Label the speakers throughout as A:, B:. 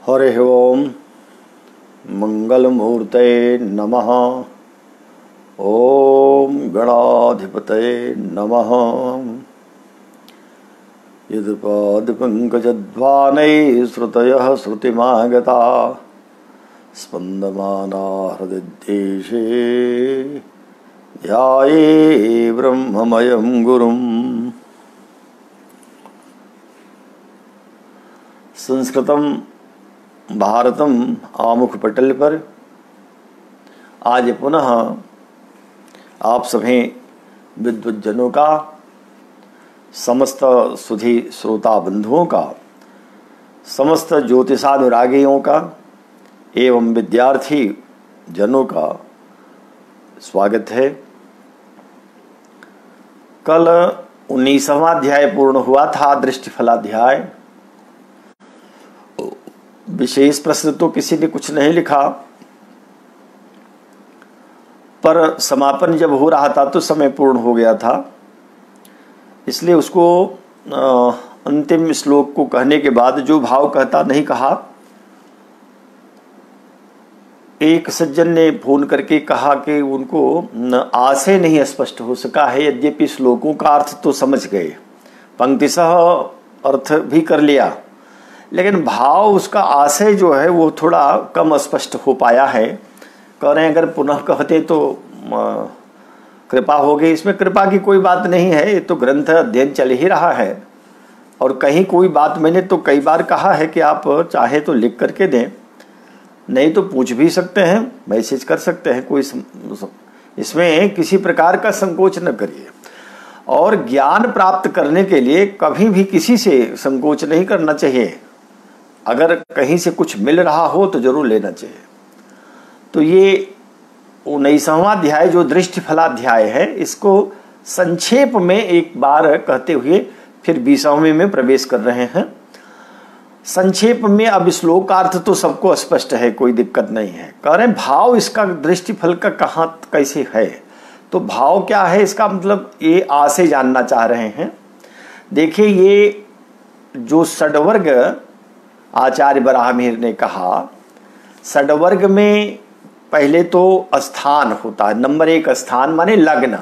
A: हरि ओम मंगलमूर्तये नमः। ओम गणाधिपतये नमः। यदुपादिपङ्कजध्वानैः श्रुतयः श्रुतिमागता स्पन्दमाना हृदिदेशे ध्याये ब्रह्ममयं गुरुम्। संस्कृतम भारतम आमुख पटल पर आज पुनः आप सभी विद्वज्जनों का, समस्त सुधी श्रोता बंधुओं का, समस्त ज्योतिषानुरागियों का एवं विद्यार्थी जनों का स्वागत है। कल 19वां अध्याय पूर्ण हुआ था, दृष्टिफलाध्याय। विशेष प्रश्न तो किसी ने कुछ नहीं लिखा, पर समापन जब हो रहा था तो समय पूर्ण हो गया था, इसलिए उसको अंतिम श्लोक को कहने के बाद जो भाव कहता नहीं कहा। एक सज्जन ने फोन करके कहा कि उनको आशय नहीं स्पष्ट हो सका है, यद्यपि श्लोकों का अर्थ तो समझ गए, पंक्तिशः अर्थ भी कर लिया, लेकिन भाव उसका आशय जो है वो थोड़ा कम स्पष्ट हो पाया है। कह रहे हैं अगर पुनः कहते तो कृपा होगी। इसमें कृपा की कोई बात नहीं है, ये तो ग्रंथ अध्ययन चल ही रहा है। और कहीं कोई बात मैंने तो कई बार कहा है कि आप चाहे तो लिख करके दें, नहीं तो पूछ भी सकते हैं, मैसेज कर सकते हैं, कोई इसमें किसी प्रकार का संकोच न करिए। और ज्ञान प्राप्त करने के लिए कभी भी किसी से संकोच नहीं करना चाहिए। अगर कहीं से कुछ मिल रहा हो तो जरूर लेना चाहिए। तो ये 19वां अध्याय जो दृष्टिफलाध्याय है, इसको संक्षेप में एक बार कहते हुए फिर 20वें में प्रवेश कर रहे हैं। संक्षेप में अब श्लोक का अर्थ तो सबको स्पष्ट है, कोई दिक्कत नहीं है। कह रहे हैं भाव इसका दृष्टिफल का कहाँ कैसे है, तो भाव क्या है इसका मतलब ये आशय जानना चाह रहे हैं। देखिए, ये जो षड्वर्ग आचार्य बराहमिहिर ने कहा, षड्वर्ग में पहले तो स्थान होता है। नंबर 1 स्थान माने लग्न,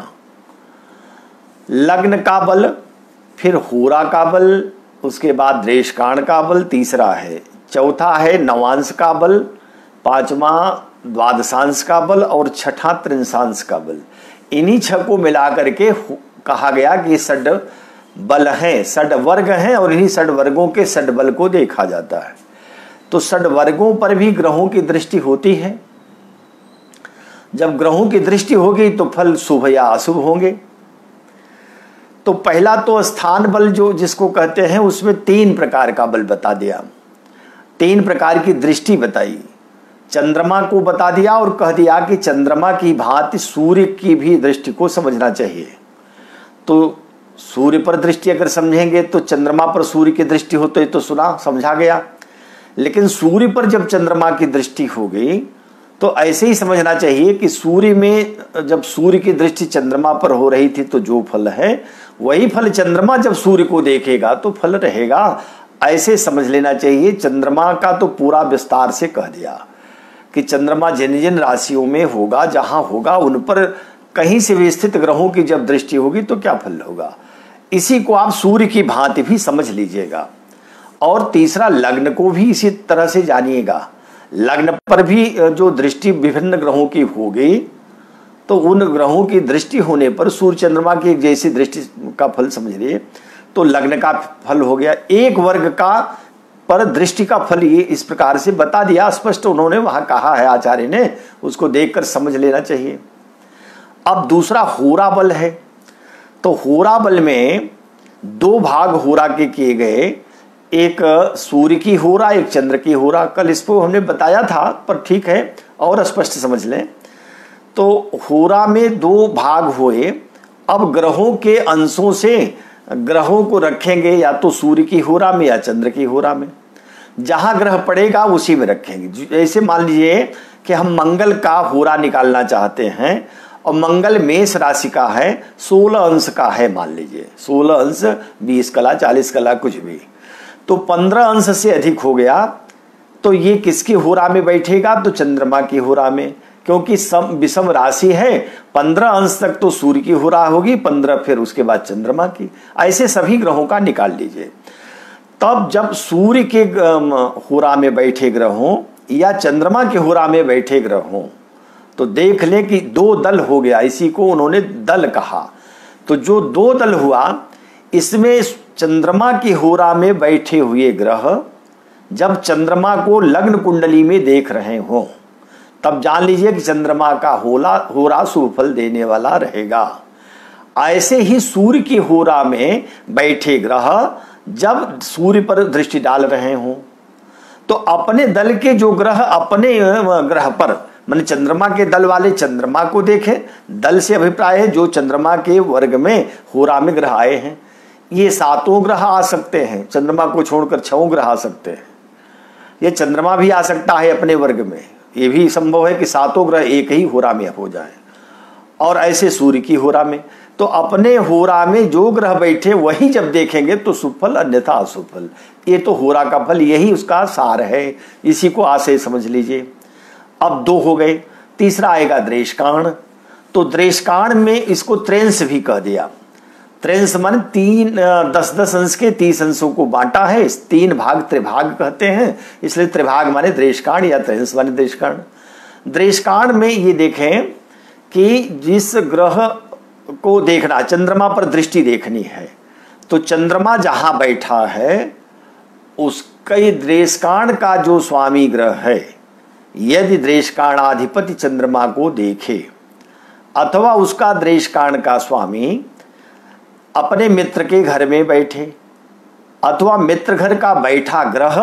A: लग्न का बल, फिर होरा का बल, उसके बाद देशकाण का बल, तीसरा है, चौथा है नवांश का बल, पांचवा द्वादशांश का बल और छठा त्रिंशांश का बल। इन्हीं 6 को मिला करके कहा गया कि षड बल हैं, षड वर्ग हैं, और इन्हीं षड वर्गों के षड बल को देखा जाता है। तो षड वर्गों पर भी ग्रहों की दृष्टि होती है। जब ग्रहों की दृष्टि होगी तो फल शुभ या अशुभ होंगे। तो पहला तो स्थान बल जो जिसको कहते हैं, उसमें 3 प्रकार का बल बता दिया, 3 प्रकार की दृष्टि बताई। चंद्रमा को बता दिया और कह दिया कि चंद्रमा की भांति सूर्य की भी दृष्टि को समझना चाहिए। तो सूर्य पर दृष्टि अगर समझेंगे तो चंद्रमा पर सूर्य की दृष्टि हो, तो ये तो सुना समझा गया। लेकिन सूर्य पर जब चंद्रमा की दृष्टि हो गई तो ऐसे ही समझना चाहिए कि सूर्य में जब सूर्य की दृष्टि चंद्रमा पर हो रही थी तो जो फल है वही फल चंद्रमा जब सूर्य को देखेगा तो फल रहेगा। ऐसे समझ लेना चाहिए। चंद्रमा का तो पूरा विस्तार से कह दिया कि चंद्रमा जिन जिन राशियों में होगा, जहां होगा, उन पर कहीं से भी स्थित ग्रहों की जब दृष्टि होगी तो क्या फल होगा। इसी को आप सूर्य की भांति भी समझ लीजिएगा। और तीसरा, लग्न को भी इसी तरह से जानिएगा। लग्न पर भी जो दृष्टि विभिन्न ग्रहों की होगी तो उन ग्रहों की दृष्टि होने पर सूर्य चंद्रमा की एक जैसी दृष्टि का फल समझ लिए तो लग्न का फल हो गया। एक वर्ग का पर दृष्टि का फल ये इस प्रकार से बता दिया, स्पष्ट उन्होंने वहां कहा है आचार्य ने, उसको देखकर समझ लेना चाहिए। अब दूसरा होरा बल है। तो होरा बल में 2 भाग होरा के किए गए, एक सूर्य की होरा, एक चंद्र की होरा। कल इसको हमने बताया था, पर ठीक है और स्पष्ट समझ लें। तो होरा में 2 भाग हुए। अब ग्रहों के अंशों से ग्रहों को रखेंगे या तो सूर्य की होरा में या चंद्र की होरा में, जहां ग्रह पड़ेगा उसी में रखेंगे। जैसे मान लीजिए कि हम मंगल का होरा निकालना चाहते हैं और मंगल मेष राशि का है, 16 अंश का है, मान लीजिए 16 अंश 20 कला 40 कला कुछ भी, तो 15 अंश से अधिक हो गया तो ये किसकी होरा में बैठेगा? तो चंद्रमा की होरा में, क्योंकि विषम राशि है। 15 अंश तक तो सूर्य की होरा होगी, 15 फिर उसके बाद चंद्रमा की। ऐसे सभी ग्रहों का निकाल लीजिए। तब जब सूर्य के होरा में बैठे ग्रह हों या चंद्रमा के होरा में बैठे ग्रह हों, तो देख लें कि 2 दल हो गया। इसी को उन्होंने दल कहा। तो जो 2 दल हुआ, इसमें चंद्रमा की होरा में बैठे हुए ग्रह जब चंद्रमा को लग्न कुंडली में देख रहे हों, तब जान लीजिए कि चंद्रमा का होरा शुभ फल देने वाला रहेगा। ऐसे ही सूर्य की होरा में बैठे ग्रह जब सूर्य पर दृष्टि डाल रहे हों, तो अपने दल के जो ग्रह अपने ग्रह पर, माने चंद्रमा के दल वाले चंद्रमा को देखें। दल से अभिप्राय है जो चंद्रमा के वर्ग में होरा में ग्रह आए हैं। ये 7 ग्रह आ सकते हैं, चंद्रमा को छोड़कर 6 ग्रह आ सकते हैं। ये चंद्रमा भी आ सकता है अपने वर्ग में। ये भी संभव है कि 7 ग्रह एक ही होरा में हो जाए। और ऐसे सूर्य की होरा में, तो अपने होरा में जो ग्रह बैठे वही जब देखेंगे तो शुभ फल, अन्यथा अशुभ फल। ये तो होरा का फल, यही उसका सार है। इसी को आशय समझ लीजिए। अब 2 हो गए, तीसरा आएगा दृष्काण। तो दृष्काण में इसको त्रेंस भी कह दिया। त्रेंस मान 10-10 अंश के 30 अंशों को बांटा है। 3 भाग त्रिभाग कहते हैं, इसलिए त्रिभाग माने दृष्काण या त्रेंस माने दृष्काण। दृष्काण में ये देखें कि जिस ग्रह को देखना, चंद्रमा पर दृष्टि देखनी है, तो चंद्रमा जहां बैठा है उसके दृष्काण का जो स्वामी ग्रह है, यदि दृष्काणाधिपति चंद्रमा को देखे अथवा उसका दृष्काण का स्वामी अपने मित्र के घर में बैठे अथवा मित्र घर का बैठा ग्रह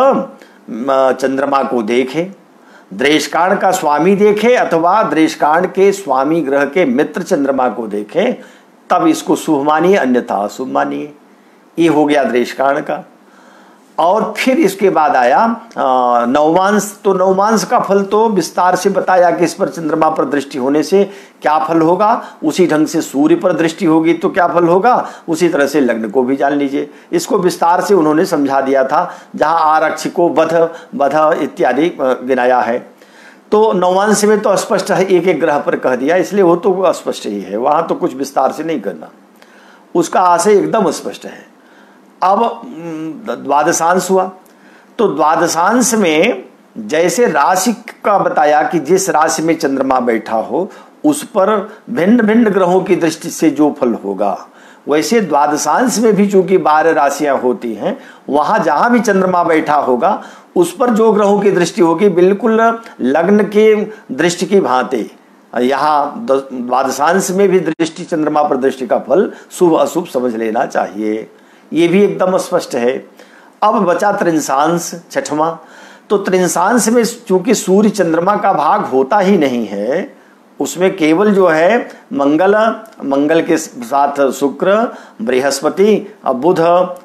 A: चंद्रमा को देखे, दृष्काण का स्वामी देखे अथवा दृष्काण के स्वामी ग्रह के मित्र चंद्रमा को देखे, तब इसको शुभ मानिए, अन्यथा अशुभ मानिए। ये हो गया दृष्काण का। और फिर इसके बाद आया नवमांश। तो नवमांश का फल तो विस्तार से बताया कि इस पर चंद्रमा पर दृष्टि होने से क्या फल होगा। उसी ढंग से सूर्य पर दृष्टि होगी तो क्या फल होगा, उसी तरह से लग्न को भी जान लीजिए। इसको विस्तार से उन्होंने समझा दिया था, जहां आरक्ष को बध इत्यादि गिनाया है। तो नवमांश में तो स्पष्ट है, एक एक ग्रह पर कह दिया, इसलिए वो तो अस्पष्ट ही है, वहां तो कुछ विस्तार से नहीं करना, उसका आशय एकदम स्पष्ट है। अब द्वादशांश हुआ। तो द्वादशांश में जैसे राशि का बताया कि जिस राशि में चंद्रमा बैठा हो उस पर भिन्न भिन्न ग्रहों की दृष्टि से जो फल होगा, वैसे द्वादशांश में भी चूंकि 12 राशियां होती हैं, वहां जहां भी चंद्रमा बैठा होगा उस पर जो ग्रहों की दृष्टि होगी बिल्कुल लग्न के दृष्टि की भांति यहाँ द्वादशांश में भी दृष्टि, चंद्रमा पर दृष्टि का फल शुभ अशुभ समझ लेना चाहिए। ये भी एकदम स्पष्ट है। अब बचा त्रिंशांश, 6वां। तो त्रिंशांश में चूंकि सूर्य चंद्रमा का भाग होता ही नहीं है, उसमें केवल जो है मंगल के साथ शुक्र, बृहस्पति, बुध,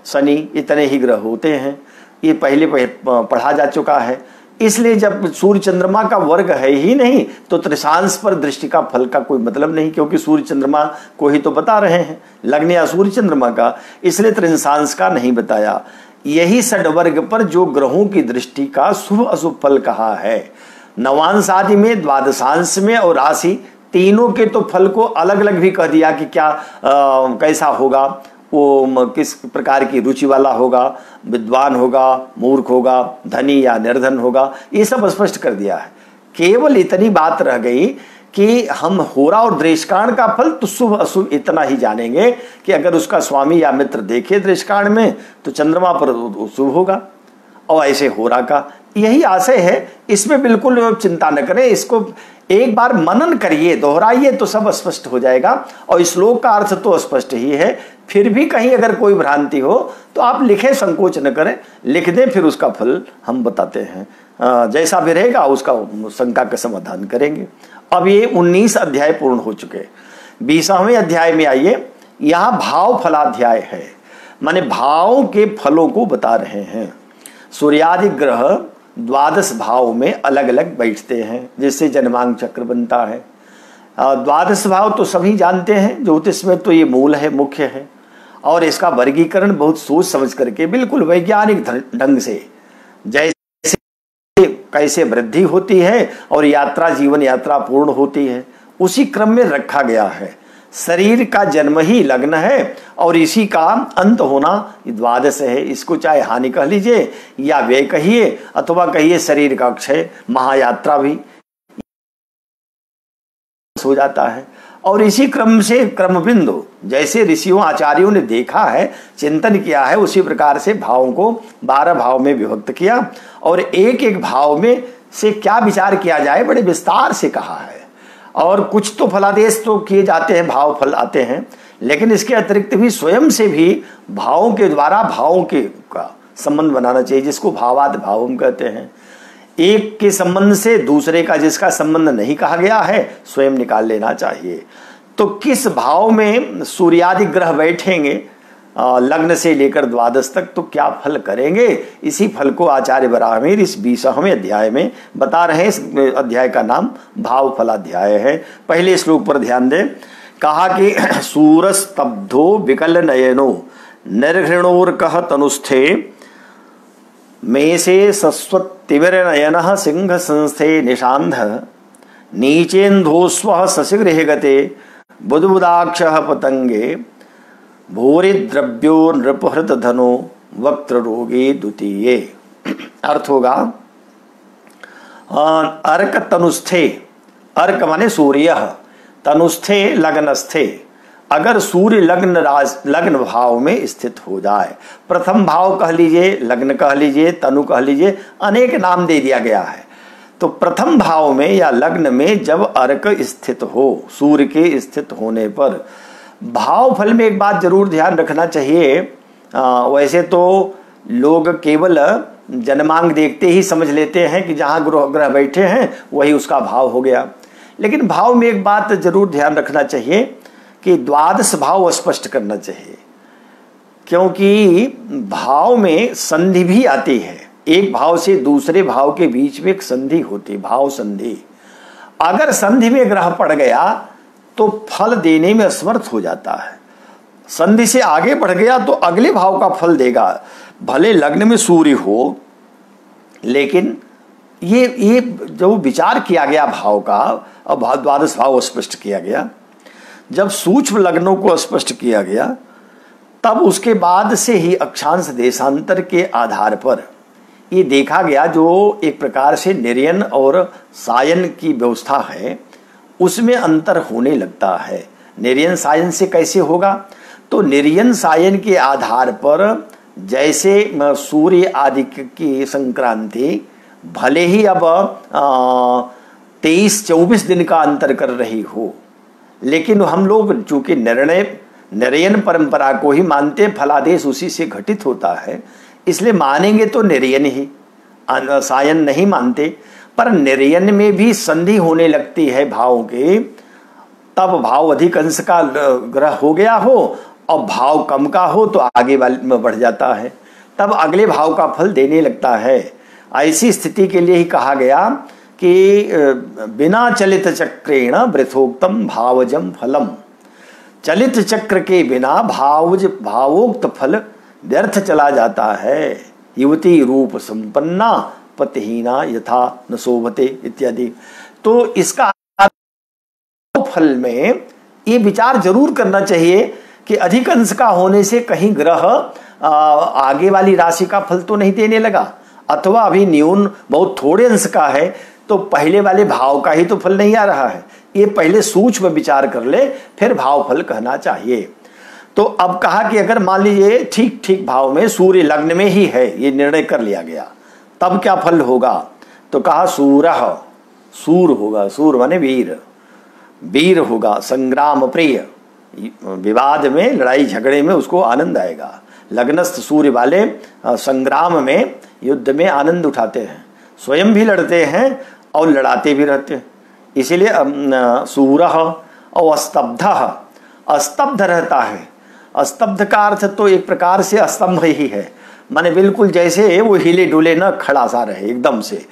A: शनि, इतने ही ग्रह होते हैं। ये पहले पढ़ा जा चुका है। इसलिए जब सूर्य चंद्रमा का वर्ग है ही नहीं तो त्रिशांश पर दृष्टि का फल का कोई मतलब नहीं, क्योंकि सूर्य चंद्रमा को ही तो बता रहे हैं, लग्न या सूर्य चंद्रमा का, इसलिए त्रिशांश का नहीं बताया। यही षड्वर्ग पर जो ग्रहों की दृष्टि का शुभ अशुभ फल कहा है, नवांश आदि में, द्वादशांश में और राशि तीनों के तो फल को अलग अलग भी कह दिया कि क्या कैसा होगा, वो किस प्रकार की रुचि वाला होगा, विद्वान होगा, मूर्ख होगा, धनी या निर्धन होगा, ये सब स्पष्ट कर दिया है। केवल इतनी बात रह गई कि हम होरा और दृष्काण का फल तो शुभ अशुभ इतना ही जानेंगे कि अगर उसका स्वामी या मित्र देखे दृष्काण में तो चंद्रमा पर शुभ होगा, और ऐसे होरा का यही आशय है। इसमें बिल्कुल चिंता न करें, इसको एक बार मनन करिए, दोहराइए तो सब स्पष्ट हो जाएगा। और श्लोक का अर्थ तो स्पष्ट ही है, फिर भी कहीं अगर कोई भ्रांति हो तो आप लिखें, संकोच न करें, लिख दें, फिर उसका फल हम बताते हैं। जैसा भी रहेगा उसका शंका का समाधान करेंगे। अब ये 19 अध्याय पूर्ण हो चुके। 20वें अध्याय में आइए। यहाँ भाव फलाध्याय है, माने भाव के फलों को बता रहे हैं। सूर्यादि ग्रह 12 भाव में अलग अलग बैठते हैं, जिससे जन्मांग चक्र बनता है। 12 भाव तो सभी जानते हैं, ज्योतिष में तो ये मूल है, मुख्य है। और इसका वर्गीकरण बहुत सोच समझ करके बिल्कुल वैज्ञानिक ढंग से, जैसे कैसे वृद्धि होती है और यात्रा जीवन यात्रा पूर्ण होती है, उसी क्रम में रखा गया है। शरीर का जन्म ही लग्न है और इसी का अंत होना द्वादश है। इसको चाहे हानि कह लीजिए या व्यय कहिए अथवा कहिए शरीर का क्षय, महायात्रा भी हो जाता है। और इसी क्रम से क्रम बिंदु जैसे ऋषियों आचार्यों ने देखा है, चिंतन किया है, उसी प्रकार से भावों को 12 भाव में विभक्त किया और एक एक भाव में से क्या विचार किया जाए बड़े विस्तार से कहा है। और कुछ तो फलादेश तो किए जाते हैं, भाव फल आते हैं, लेकिन इसके अतिरिक्त भी स्वयं से भी भावों के द्वारा भावों के का संबंध बनाना चाहिए, जिसको भावात भावम कहते हैं। एक के संबंध से दूसरे का जिसका संबंध नहीं कहा गया है स्वयं निकाल लेना चाहिए। तो किस भाव में सूर्यादि ग्रह बैठेंगे लग्न से लेकर द्वादश तक, तो क्या फल करेंगे, इसी फल को आचार्य बराहमिर इस 20वें अध्याय में बता रहे हैं। इस अध्याय का नाम भाव फलाध्याय है। पहले श्लोक पर ध्यान दें। कहा कि सूरस्तब्धो विकल नयनो निर्घृणोर्कः तनुस्थे मेषे सस्वत्तिविरनयनः सिंह संस्थे निशांध नीचेन्धोस्वः शशिगृहे गते बुद्बुदाक्षः पतंगे भूरिद्रव्यो नृपहृत धनो वक्त्र रोगी द्वितीये। अर्थ होगा अर्क तनुस्थे, अर्क माने सूर्य, तनुस्थे लग्नस्थे, अगर सूर्य लग्न भाव में स्थित हो जाए, प्रथम भाव कह लीजिए, लग्न कह लीजिए, तनु कह लीजिए, अनेक नाम दे दिया गया है। तो प्रथम भाव में या लग्न में जब अर्क स्थित हो, सूर्य के स्थित होने पर भाव फल में एक बात जरूर ध्यान रखना चाहिए। वैसे तो लोग केवल जन्मांग देखते ही समझ लेते हैं कि जहां ग्रह बैठे हैं वही उसका भाव हो गया, लेकिन भाव में एक बात जरूर ध्यान रखना चाहिए कि द्वादश भाव स्पष्ट करना चाहिए, क्योंकि भाव में संधि भी आती है। एक भाव से दूसरे भाव के बीच में एक संधि होती है, भाव संधि। अगर संधि में ग्रह पड़ गया तो फल देने में असमर्थ हो जाता है। संधि से आगे बढ़ गया तो अगले भाव का फल देगा, भले लग्न में सूर्य हो, लेकिन ये जो विचार किया गया भाव का, अब द्वादश भाव स्पष्ट किया गया, जब सूक्ष्म लग्नों को स्पष्ट किया गया तब उसके बाद से ही अक्षांश देशांतर के आधार पर ये देखा गया, जो एक प्रकार से निर्यन और सायन की व्यवस्था है उसमें अंतर होने लगता है। निर्यन सायन से कैसे होगा, तो निर्यन सायन के आधार पर जैसे सूर्य आदि की संक्रांति भले ही अब 23-24 दिन का अंतर कर रही हो, लेकिन हम लोग चूंकि निर्यन परंपरा को ही मानते, फलादेश उसी से घटित होता है, इसलिए मानेंगे तो निर्यन ही, सायन नहीं मानते। पर निर्यन में भी संधि होने लगती है भाव के, तब भाव अधिक अंश का ग्रह हो गया हो और भाव कम का हो तो आगे वाले में बढ़ जाता है, तब अगले भाव का फल देने लगता है। ऐसी स्थिति के लिए ही कहा गया कि बिना चलित चक्रेण वृथोक्तम भावजम फलम, चलित चक्र के बिना भावोक्त फल व्यर्थ चला जाता है। युवती रूप संपन्ना पतिहीना यथा न शोभते इत्यादि। तो इसका फल में ये विचार जरूर करना चाहिए कि अधिक अंश का होने से कहीं ग्रह आगे वाली राशि का फल तो नहीं देने लगा, अथवा अभी न्यून बहुत थोड़े अंश का है तो पहले वाले भाव का ही तो फल नहीं आ रहा है। ये पहले सूक्ष्म विचार कर ले, फिर भाव फल कहना चाहिए। तो अब कहा कि अगर मान लीजिए ठीक ठीक भाव में सूर्य लग्न में ही है, ये निर्णय कर लिया गया, तब क्या फल होगा, तो कहा सूरह, सूर होगा, सूर माने वीर, वीर होगा, संग्राम प्रिय, विवाद में लड़ाई झगड़े में उसको आनंद आएगा। लग्नस्थ सूर्य वाले संग्राम में युद्ध में आनंद उठाते हैं, स्वयं भी लड़ते हैं और लड़ाते भी रहते हैं। इसीलिए सूरह और अस्तब्धः, अस्तब्ध रहता है। अस्तब्ध का अर्थ तो एक प्रकार से अस्तंभ ही है, माने बिल्कुल जैसे वो हिले डुले न, खड़ा सा रहे एकदम से।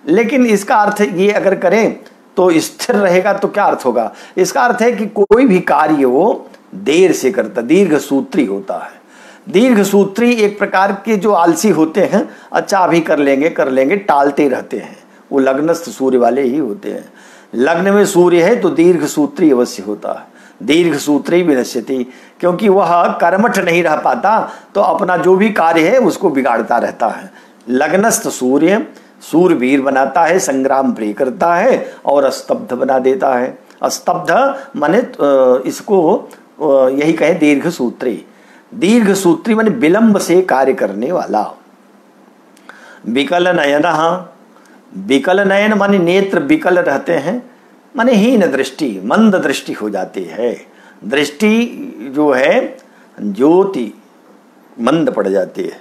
A: लेकिन इसका अर्थ ये अगर करें तो स्थिर रहेगा, तो क्या अर्थ होगा, इसका अर्थ है कि कोई भी कार्य वो देर से करता, दीर्घ सूत्री होता है। दीर्घ सूत्री एक प्रकार के जो आलसी होते हैं, अच्छा अभी कर लेंगे टालते रहते हैं, वो लग्नस्थ सूर्य वाले ही होते हैं। लग्न में सूर्य है तो दीर्घ सूत्री अवश्य होता है, दीर्घ सूत्री विनश्यति, क्योंकि वह कर्मठ नहीं रह पाता तो अपना जो भी कार्य है उसको बिगाड़ता रहता है। लग्नस्थ सूर्य सूरवीर बनाता है, संग्राम प्रिय करता है और स्तब्ध बना देता है। स्तब्ध माने इसको यही कहे दीर्घ सूत्री। दीर्घ सूत्री माने विलंब से कार्य करने वाला। विकल नयन, विकल नयन माने नेत्र विकल रहते हैं, माने हीन दृष्टि, मंद दृष्टि हो जाती है। दृष्टि जो है ज्योति मंद पड़ जाती है,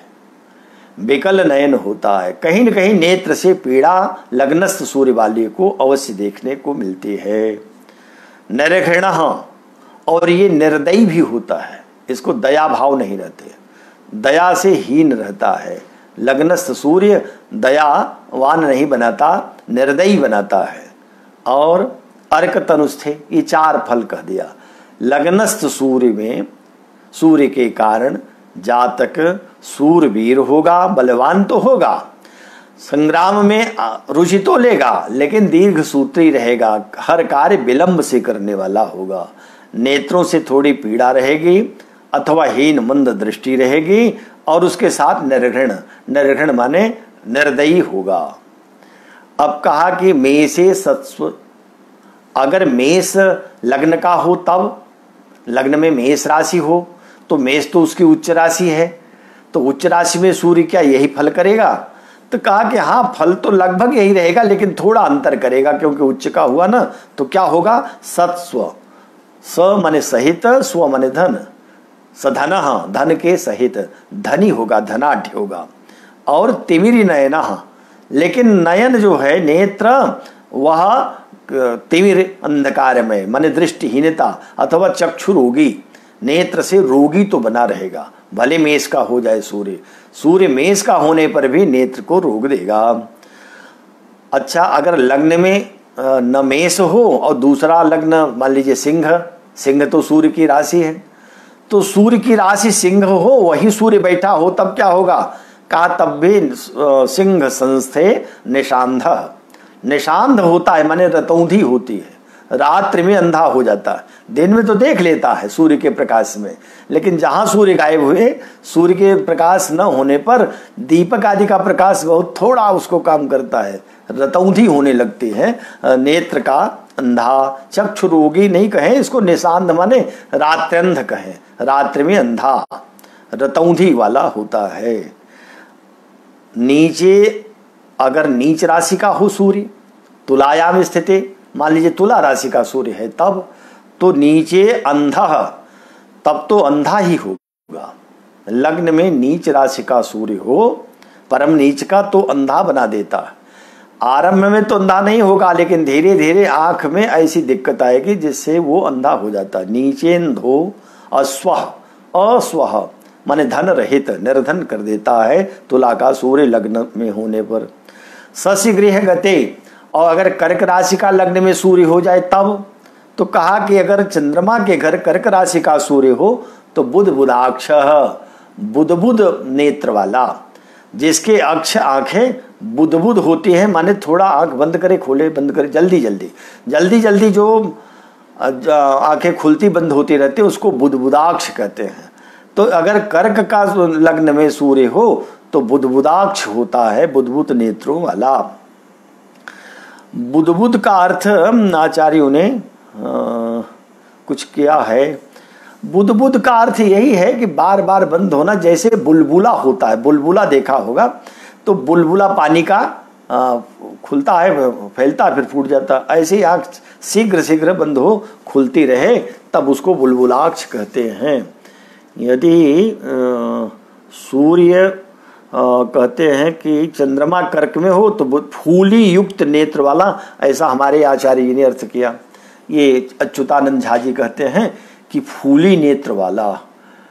A: विकल नयन होता है। कहीं न कहीं नेत्र से पीड़ा लग्नस्थ सूर्य वाले को अवश्य देखने को मिलती है। निरघृण, और ये निर्दयी भी होता है, इसको दया भाव नहीं रहते, दया से हीन रहता है। लग्नस्थ सूर्य दयावान नहीं बनाता, निर्दयी बनाता है। और अर्क तनुस्थे, ये 4 फल कह दिया। लग्नस्थ सूर्य में सूर्य के कारण जातक सूरवीर होगा, बलवान तो होगा, संग्राम में रुचि तो लेगा, लेकिन दीर्घ सूत्री रहेगा, हर कार्य विलंब से करने वाला होगा। नेत्रों से थोड़ी पीड़ा रहेगी अथवा हीन मंद दृष्टि रहेगी, और उसके साथ निर्घृण, निर्घृण माने निर्दयी होगा। अब कहा कि मेषे सत्स्व, अगर मेष लग्न का हो, तब लग्न में मेष राशि हो तो मेष तो उसकी उच्च राशि है, तो उच्च राशि में सूर्य क्या यही फल करेगा? तो कहा कि हाँ, फल तो लगभग यही रहेगा लेकिन थोड़ा अंतर करेगा, क्योंकि उच्च का हुआ ना, तो क्या होगा? सत्स्व, स माने सहित, स्व माने धन, सधन, धन के सहित धनी होगा, धनाढ्य होगा। और तिमिरी नयन, लेकिन नयन जो है नेत्र वह तिमिर अंधकार में माने दृष्टिहीनता अथवा चक्षु रोगी, नेत्र से रोगी तो बना रहेगा, भले मेष का हो जाए सूर्य, सूर्य मेष का होने पर भी नेत्र को रोक देगा। अच्छा, अगर लग्न में न मेष हो और दूसरा लग्न मान लीजिए सिंह, सिंह तो सूर्य की राशि है, तो सूर्य की राशि सिंह हो, वही सूर्य बैठा हो, तब क्या होगा? कहा तब भी सिंह संस्थे निशांध, निशांध होता है माने रतौंधी होती है, रात्रि में अंधा हो जाता है, दिन में तो देख लेता है सूर्य के प्रकाश में, लेकिन जहां सूर्य गायब हुए, सूर्य के प्रकाश न होने पर दीपक आदि का प्रकाश बहुत थोड़ा उसको काम करता है, रतौंधी होने लगती है, नेत्र का अंधा, चक्षु रोगी नहीं कहें इसको, निशांध माने रात्र्यंध कहें, रात्रि में अंधा रतौंधी वाला होता है। नीचे अगर नीच राशि का हो सूर्य, तुलायाम स्थिति, मान लीजिए तुला राशि का सूर्य है, तब तो नीचे अंधा, तब तो अंधा ही होगा। लग्न में नीच राशि का सूर्य हो, परम नीच का, तो अंधा बना देता है। आरंभ में तो अंधा नहीं होगा, लेकिन धीरे धीरे आंख में ऐसी दिक्कत आएगी जिससे वो अंधा हो जाता है। नीचेंधो अस्वह, अस्वह माने धन रहित, निर्धन कर देता है तुला का सूर्य लग्न में होने पर। शशि गृह गते, और अगर कर्क राशि का लग्न में सूर्य हो जाए तब, तो कहा कि अगर चंद्रमा के घर कर्क राशि का सूर्य हो तो बुध बुधाक्ष, बुध बुध नेत्र वाला, जिसके अक्ष आंखें बुध बुध होती है, माने थोड़ा आंख बंद करे खोले बंद करे, जल्दी जल्दी जल्दी जल्दी जो आंखें खुलती बंद होती रहती है उसको बुध बुधाक्ष कहते हैं। तो अगर कर्क का लग्न में सूर्य हो तो बुध बुधाक्ष होता है, बुधबुध नेत्रों वाला। बुधबुध का अर्थ आचार्यों ने कुछ किया है, बुधबुध का अर्थ यही है कि बार बार बंद होना, जैसे बुलबुला होता है, बुलबुला देखा होगा, तो बुलबुला पानी का खुलता है, फैलता है, फिर फूट जाता, ऐसे ही आँख शीघ्र शीघ्र बंद हो, खुलती रहे, तब उसको बुलबुलाक्ष कहते हैं। यदि सूर्य कहते हैं कि चंद्रमा कर्क में हो तो फूली युक्त नेत्र वाला, ऐसा हमारे आचार्य जी ने अर्थ किया। ये अच्युतानंद झा जी कहते हैं कि फूली नेत्र वाला,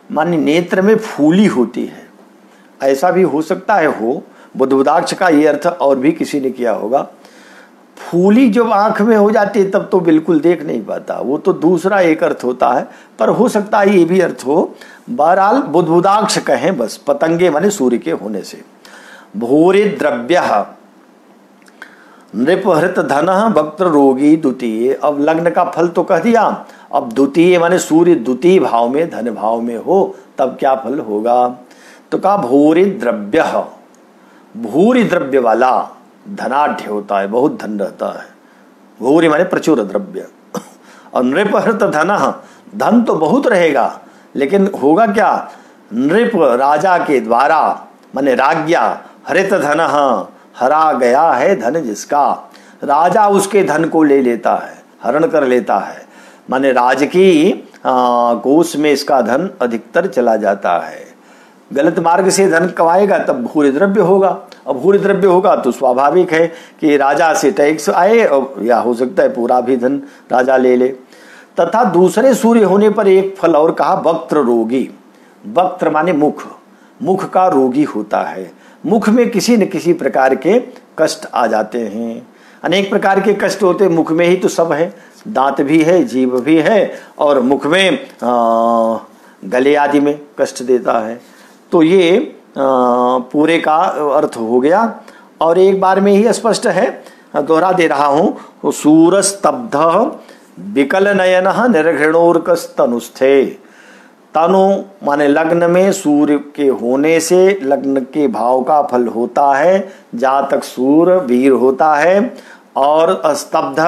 A: माने नेत्र में फूली होती है, ऐसा भी हो सकता है हो, बुधबुधाक्ष का ये अर्थ और भी किसी ने किया होगा। फूली जब आंख में हो जाती है तब तो बिल्कुल देख नहीं पाता, वो तो दूसरा एक अर्थ होता है, पर हो सकता है ये भी अर्थ हो। बहरहाल बुधबुधाक्ष कहें बस, पतंगे माने सूर्य के होने से। भूरि द्रव्य, नृपहृत धन वक्त्र रोगी द्वितीय। अब लग्न का फल तो कह दिया, अब द्वितीय माने सूर्य द्वितीय भाव में धन भाव में हो तब क्या फल होगा। तो कहा भूरि द्रव्य, भूरि द्रव्य वाला धनाढ्य होता है, बहुत धन रहता है। भूरि माने प्रचुर द्रव्य। और नृपहृत धन, धन तो बहुत रहेगा लेकिन होगा क्या, नृप राजा के द्वारा माने राज्ञा, हरित धन, हरा गया है धन जिसका, राजा उसके धन को ले लेता है, हरण कर लेता है, माने राज की कोष में इसका धन अधिकतर चला जाता है। गलत मार्ग से धन कमाएगा तब भूरि द्रव्य होगा, अब भूरि द्रव्य होगा तो स्वाभाविक है कि राजा से टैक्स आए और या हो सकता है पूरा भी धन राजा ले ले। तथा दूसरे सूर्य होने पर एक फल और कहा वक्त्र रोगी। वक्त्र माने मुख, मुख का रोगी होता है, मुख में किसी न किसी प्रकार के कष्ट आ जाते हैं। अनेक प्रकार के कष्ट होते हैं, मुख में ही तो सब है, दांत भी है, जीभ भी है और मुख में गले आदि में कष्ट देता है। तो ये पूरे का अर्थ हो गया और एक बार में ही स्पष्ट है, दोहरा दे रहा हूं। सूरस्तब्ध विकल नयन निर्घृणोर्कस्तनुस्थे। तनु माने लग्न में सूर्य के होने से लग्न के भाव का फल होता है, जातक सूर्य वीर होता है और स्तब्ध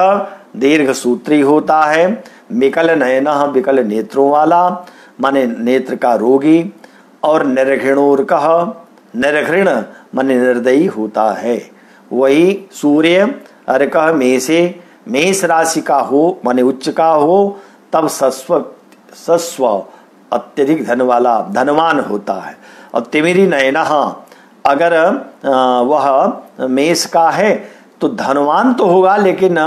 A: दीर्घ सूत्री होता है, विकल नयन विकल नेत्रों वाला माने नेत्र का रोगी, और निर्घृणोर्कः निर्घृण माने निर्दयी होता है। वही सूर्य अर्कः मेषे, मेष राशि का हो माने उच्च का हो तब सस्व अत्यधिक धन वाला धनवान होता है। और तिमिरी नयनः अगर वह मेष का है तो धनवान तो होगा लेकिन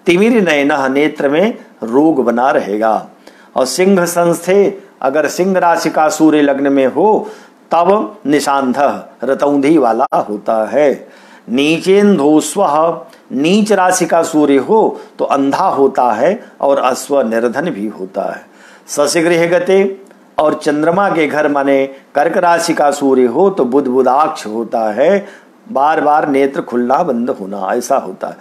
A: तिमिरी नयनः नेत्र में रोग बना रहेगा। और सिंह संस्थे अगर सिंह राशि का सूर्य लग्न में हो तब निशांध रतौंधी वाला होता है। नीचेंधोस्व नीच राशि का सूर्य हो तो अंधा होता है और अश्व निर्धन भी होता है। सशिगृह गते और चंद्रमा के घर माने कर्क राशि का सूर्य हो तो बुध बुधाक्ष होता है, बार बार नेत्र खुलना बंद होना ऐसा होता है।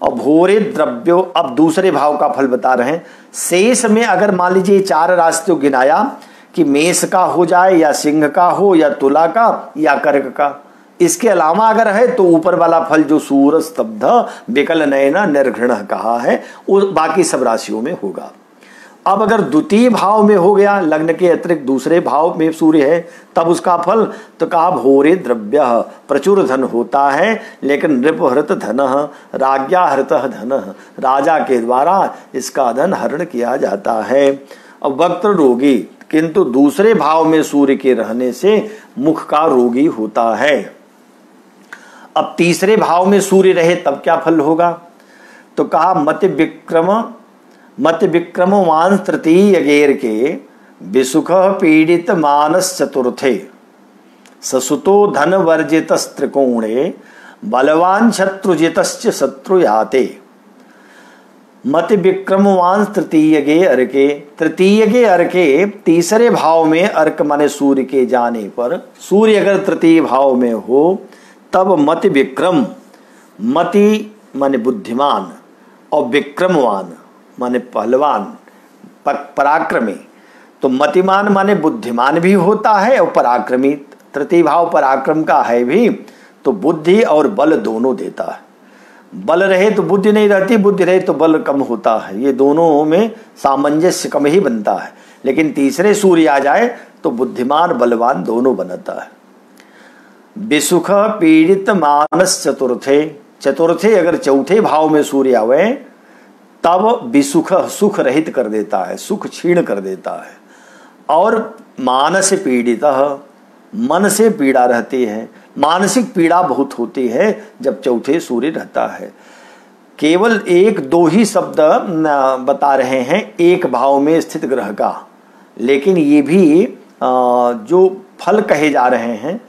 A: और भूरि द्रव्यो, अब दूसरे भाव का फल बता रहे हैं। शेष में अगर मान लीजिए 4 राशि तो गिनाया कि मेष का हो जाए या सिंह का हो या तुला का या कर्क का, इसके अलावा अगर है तो ऊपर वाला फल जो सूर स्तब्ध विकल नयन निर्घृण कहा है वो बाकी सब राशियों में होगा। अब अगर द्वितीय भाव में हो गया, लग्न के अतिरिक्त दूसरे भाव में सूर्य है तब उसका फल तो कहा भूरि द्रव्य, प्रचुर धन होता है लेकिन नृपहृत धन, राज्ञा हृत धन, राजा के द्वारा इसका धन हरण किया जाता है। अब वक्त्र रोगी, किंतु दूसरे भाव में सूर्य के रहने से मुख का रोगी होता है। अब तीसरे भाव में सूर्य रहे तब क्या फल होगा, तो कहा मत विक्रम वांस तृतीय गेर के विसुख पीड़ित मानस चतुर्थे, ससुतो धन वर्जित त्रिकोणे बलवान शत्रुजितश्च शत्रुयाते। मत विक्रम वांस तृतीय गे अर्के, तृतीय गे अर्के तीसरे भाव में अर्क माने सूर्य के जाने पर, सूर्य अगर तृतीय भाव में हो तब मति विक्रम, मति माने बुद्धिमान और विक्रमवान माने पहलवान पराक्रमी, तो मतिमान माने बुद्धिमान भी होता है और पराक्रमी, तृतीय भाव पराक्रम का है भी तो बुद्धि और बल दोनों देता है। बल रहे तो बुद्धि नहीं रहती, बुद्धि रहे तो बल कम होता है, ये दोनों में सामंजस्य कम ही बनता है। लेकिन तीसरे सूर्य आ जाए तो बुद्धिमान बलवान दोनों बनता है। विसुख पीड़ित मानस चतुर्थे, चतुर्थे अगर चौथे भाव में सूर्य आवे तब विसुख सुख रहित कर देता है, सुख क्षीण कर देता है। और मानस पीड़ित, मन से पीड़ा रहती है, मानसिक पीड़ा बहुत होती है जब चौथे सूर्य रहता है। केवल 1-2 ही शब्द बता रहे हैं एक भाव में स्थित ग्रह का, लेकिन ये भी जो फल कहे जा रहे हैं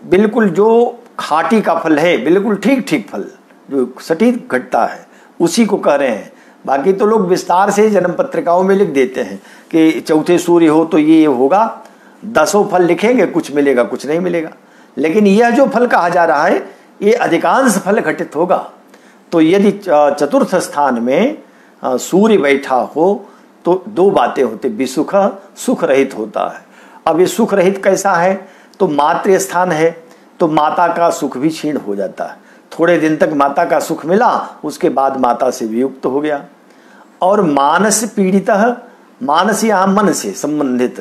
A: बिल्कुल जो खाटी का फल है, बिल्कुल ठीक ठीक फल जो सटीक घटता है उसी को कह रहे हैं। बाकी तो लोग विस्तार से जन्म पत्रिकाओं में लिख देते हैं कि चौथे सूर्य हो तो ये होगा, 10 फल लिखेंगे, कुछ मिलेगा कुछ नहीं मिलेगा। लेकिन यह जो फल कहा जा रहा है ये अधिकांश फल घटित होगा, तो यदि चतुर्थ स्थान में सूर्य बैठा हो तो दो बातें होती, विसुख सुख रहित होता है। अब ये सुख रहित कैसा है, तो मातृ स्थान है तो माता का सुख भी क्षीण हो जाता है। थोड़े दिन तक माता का सुख मिला, उसके बाद माता से वियुक्त हो गया। और मानस पीड़ित, मानस यहाँ मन से संबंधित,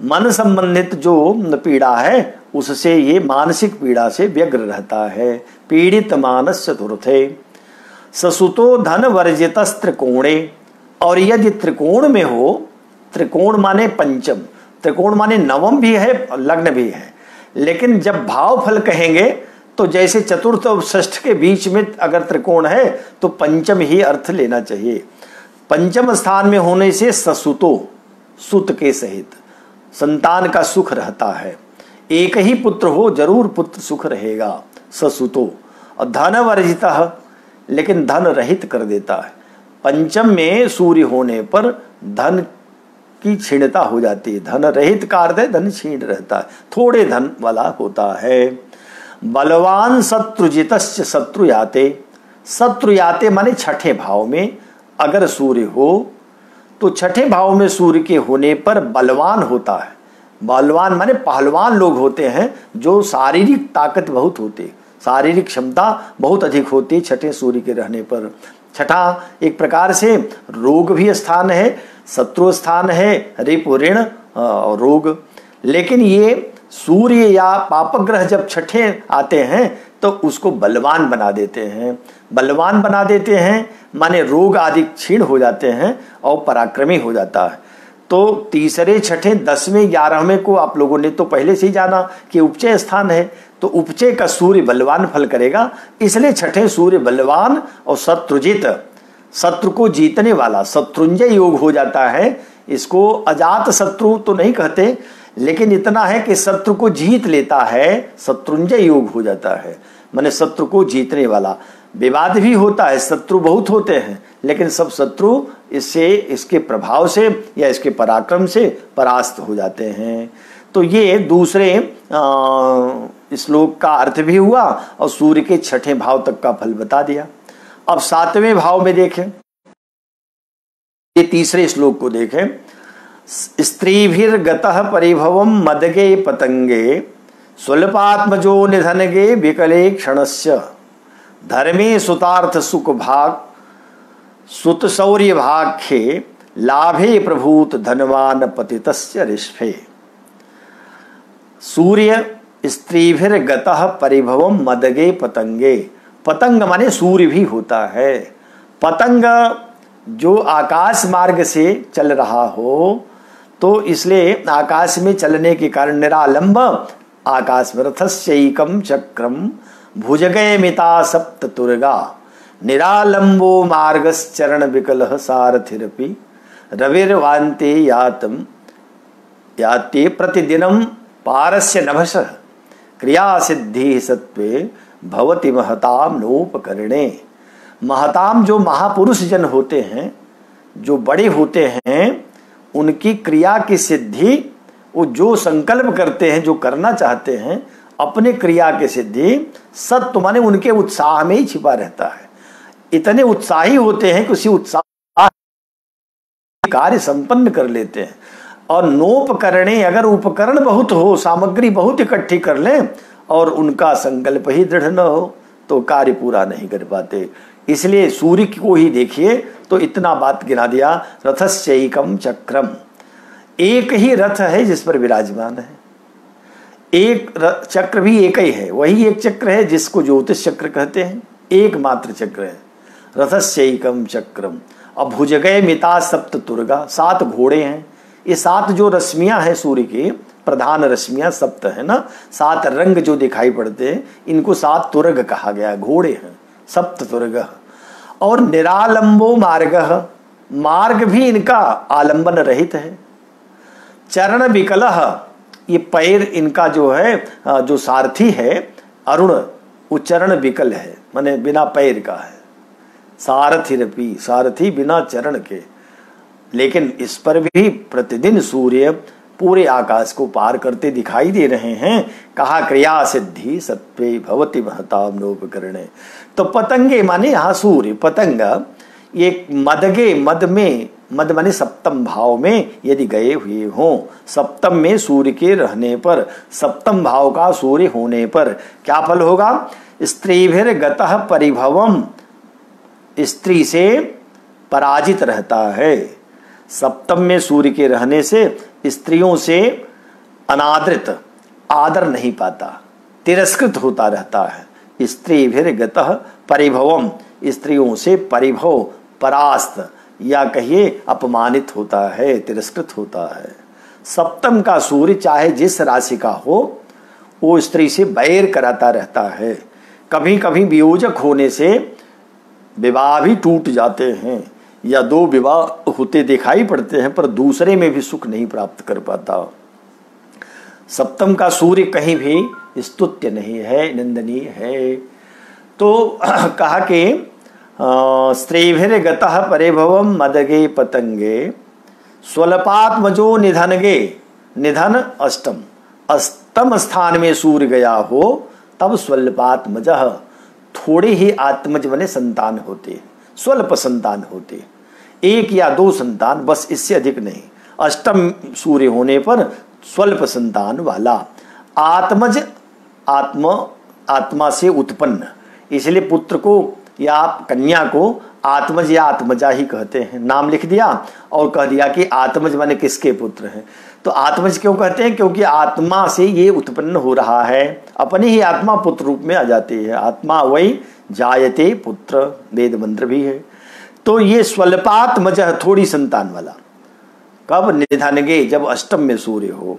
A: मन संबंधित जो पीड़ा है उससे ये मानसिक पीड़ा से व्यग्र रहता है। पीड़ित मानस चतुर्थे ससुतो धन वर्जित त्रिकोणे, और यदि त्रिकोण में हो, त्रिकोण माने पंचम, त्रिकोण माने नवम भी है लग्न भी है, लेकिन जब भाव फल कहेंगे तो जैसे चतुर्थ और षष्ठ के बीच में अगर त्रिकोण है तो पंचम ही अर्थ लेना चाहिए। पंचम स्थान में होने से ससुतो, सुत के सहित संतान का सुख रहता है। एक ही पुत्र हो जरूर पुत्र सुख रहेगा, ससुतो। और धन वर्जित, लेकिन धन रहित कर देता है। पंचम में सूर्य होने पर धन की क्षीणता हो जाती है। धन रहित का अर्थ है धन क्षीण रहता है, थोड़े धन वाला होता है। बलवान शत्रुजितस्य शत्रु याते, शत्रु याते माने छठे भाव में अगर सूर्य हो तो छठे भाव में सूर्य के होने पर बलवान होता है। बलवान माने पहलवान लोग होते हैं जो शारीरिक ताकत बहुत होती, शारीरिक क्षमता बहुत अधिक होती छठे सूर्य के रहने पर। छठा एक प्रकार से रोग भी स्थान है, शत्रु स्थान है, रिपु ऋण और रोग। लेकिन ये सूर्य या पापग्रह जब छठे आते हैं तो उसको बलवान बना देते हैं। बलवान बना देते हैं माने रोग आदि क्षीण हो जाते हैं और पराक्रमी हो जाता है। तो तीसरे छठे 10वें 11वें को आप लोगों ने तो पहले से ही जाना कि उपचय स्थान है, तो उपचय का सूर्य बलवान फल करेगा, इसलिए छठे सूर्य बलवान और शत्रुजित, शत्रु को जीतने वाला, शत्रुंजय योग हो जाता है। इसको अजात शत्रु तो नहीं कहते, लेकिन इतना है कि शत्रु को जीत लेता है, शत्रुंजय योग हो जाता है, माने शत्रु को जीतने वाला। विवाद भी होता है, शत्रु बहुत होते हैं, लेकिन सब शत्रु इससे, इसके प्रभाव से या इसके पराक्रम से परास्त हो जाते हैं। तो ये दूसरे श्लोक का अर्थ भी हुआ और सूर्य के छठे भाव तक का फल बता दिया। अब 7वें भाव में देखें, ये तीसरे श्लोक को देखें। स्त्रीभिर्गतः परिभवम मदगे पतंगे स्वल्पात्मजो निधनगे विकले क्षणस्य धर्मे सुतार्थ सुख भाग सुत शौर्य भाख्ये लाभे प्रभूत धनवान पतितस्य रिष्फे। सूर्य स्त्रीभिर्गतः परिभवम मदगे पतंगे, पतंग माने सूर्य भी होता है। पतंग जो आकाश मार्ग से चल रहा हो तो इसलिए आकाश में चलने के कारण निरालंब आकाश में रथस्यैकम चक्रम भुजगे मिता सप्त तुर्गा निरालंबो मार्गश्चरण विकलः सारथिरपि रविर्वान्ते यातम याते प्रतिदिनम पारस्य नभसः क्रिया सिद्धि सत्वे भवति महताम नोपकरणे। महताम जो महापुरुष जन होते हैं, जो बड़े होते हैं, उनकी क्रिया की सिद्धि, वो जो संकल्प करते हैं, जो करना चाहते हैं, अपने क्रिया की सिद्धि सत्व माने उनके उत्साह में ही छिपा रहता है। इतने उत्साही होते हैं कि उसी उत्साह कार्य संपन्न कर लेते हैं। और नोपकरणे, अगर उपकरण बहुत हो, सामग्री बहुत इकट्ठी कर लें और उनका संकल्प ही दृढ़ न हो तो कार्य पूरा नहीं कर पाते। इसलिए सूर्य को ही देखिए तो इतना बात गिना दिया, रथस्यैकम चक्रम, एक ही रथ है जिस पर विराजमान है। एक चक्र भी एक ही है, वही एक चक्र है जिसको ज्योतिष चक्र कहते हैं, एकमात्र चक्र है रथस्यैकम चक्रम। अब भुजगे मिता सप्त तुर्गा, 7 घोड़े हैं। ये 7 जो रश्मियां हैं सूर्य की, प्रधान रश्मियां सप्त है ना, 7 रंग जो दिखाई पड़ते हैं, इनको 7 तुर्ग कहा गया, घोड़े हैं सप्त तुर्ग। और निरालंबो मार्ग, मार्ग भी इनका आलंबन रहित है। चरण विकलः, ये पैर इनका जो है, जो सारथी है अरुण, वो चरण विकल है, माने बिना पैर का है। सारथिरपि, सारथी बिना चरण के। लेकिन इस पर भी प्रतिदिन सूर्य पूरे आकाश को पार करते दिखाई दे रहे हैं। कहा क्रिया सिद्धि सत्वे भवति महताम नोपकरणे। तो पतंगे माने यहाँ सूर्य, पतंग ये मदगे, मद में, मद माने सप्तम भाव में यदि गए हुए हों, सप्तम में सूर्य के रहने पर, सप्तम भाव का सूर्य होने पर क्या फल होगा? स्त्रीभिर गतः परिभवम, स्त्री से पराजित रहता है। सप्तम में सूर्य के रहने से स्त्रियों से अनादृत, आदर नहीं पाता, तिरस्कृत होता रहता है। स्त्रीभिर गतः परिभवम, स्त्रियों से परिभव, परास्त या कहिए अपमानित होता है, तिरस्कृत होता है। सप्तम का सूर्य चाहे जिस राशि का हो, वो स्त्री से बैर कराता रहता है। कभी कभी वियोजक होने से विवाह भी टूट जाते हैं, या दो विवाह होते दिखाई पड़ते हैं, पर दूसरे में भी सुख नहीं प्राप्त कर पाता। सप्तम का सूर्य कहीं भी स्तुत्य नहीं है, निंदनीय है। तो कहा कि स्त्रीभिर गतः परिभवम मदगे पतंगे स्वल्पात्मजो निधनगे, निधन अष्टम, अष्टम स्थान में सूर्य गया हो तब स्वल्पात्मजः, थोड़े ही आत्मज बने संतान होते, स्वल्प संतान होते, एक या दो संतान बस, इससे अधिक नहीं। अष्टम सूर्य होने पर स्वल्प संतान वाला। आत्मज, आत्मा से उत्पन्न, इसलिए पुत्र को या कन्या को आत्मज या आत्मजा ही कहते हैं। नाम लिख दिया और कह दिया कि आत्मज माने किसके पुत्र हैं। तो आत्मज क्यों कहते हैं? क्योंकि आत्मा से ये उत्पन्न हो रहा है, अपनी ही आत्मा पुत्र रूप में आ जाती है। आत्मा वही जायते पुत्र, वेद मंत्र भी है। तो ये स्वल्पात्मज, थोड़ी संतान वाला। कब? निधनगे, जब अष्टम में सूर्य हो।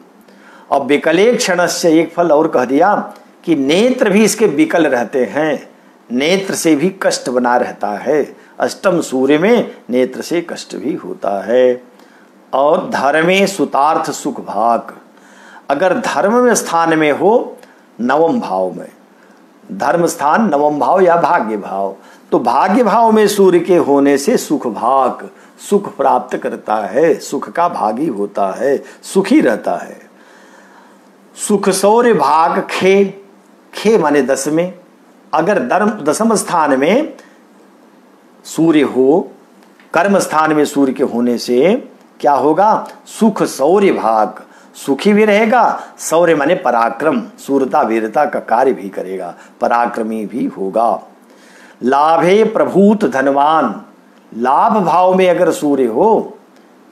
A: और विकले क्षणस्य, एक फल और कह दिया कि नेत्र भी इसके विकल रहते हैं, नेत्र से भी कष्ट बना रहता है। अष्टम सूर्य में नेत्र से कष्ट भी होता है। और धर्मे सुतार्थ सुख भाग, अगर धर्म में स्थान में हो नवम भाव में, धर्म स्थान नवम भाव या भाग्य भाव, तो भाग्य भाव में सूर्य के होने से सुख भाग, सुख प्राप्त करता है, सुख का भागी होता है, सुखी रहता है। सुख सौर्य भाग खे, खे माने 10 में, अगर दसम स्थान में सूर्य हो, कर्म स्थान में सूर्य के होने से क्या होगा? सुख सौर्य भाग, सुखी भी रहेगा, सौर्य माने पराक्रम, सूरता वीरता का कार्य भी करेगा, पराक्रमी भी होगा। लाभे प्रभूत धनवान, लाभ भाव में अगर सूर्य हो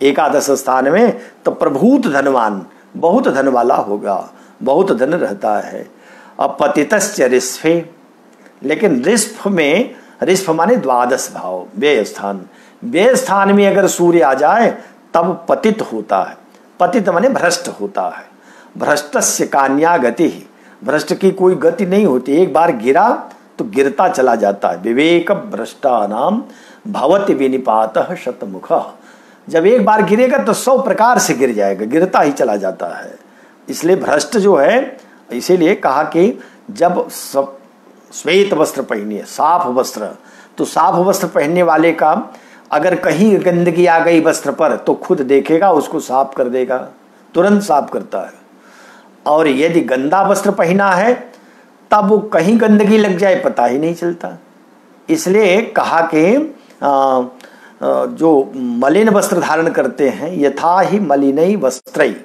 A: एकादश स्थान में, तो प्रभूत धनवान, बहुत धन वाला होगा, बहुत धन रहता है। अपतितश्च ऋष्फे, लेकिन ऋष्फ में, ऋष्फ माने द्वादश भाव, व्यय स्थान, व्यय स्थान में अगर सूर्य आ जाए तब पतित होता है। पतित माने भ्रष्ट होता है। भ्रष्टस्य कान्या गति, भ्रष्ट की कोई गति नहीं होती, एक बार गिरा तो गिरता चला जाता है। विवेक भ्रष्टानाम भवति विनिपातः शतमुखः, जब एक बार गिरेगा तो 100 प्रकार से गिर जाएगा, गिरता ही चला जाता है। इसलिए भ्रष्ट जो है, इसीलिए कहा कि जब सब श्वेत वस्त्र पहनिए, साफ वस्त्र, तो साफ वस्त्र पहनने वाले का अगर कहीं गंदगी आ गई वस्त्र पर तो खुद देखेगा, उसको साफ कर देगा, तुरंत साफ करता है। और यदि गंदा वस्त्र पहना है तब वो कहीं गंदगी लग जाए पता ही नहीं चलता। इसलिए कहा कि जो मलिन वस्त्र धारण करते हैं, यथा ही मलिनई वस्त्रई,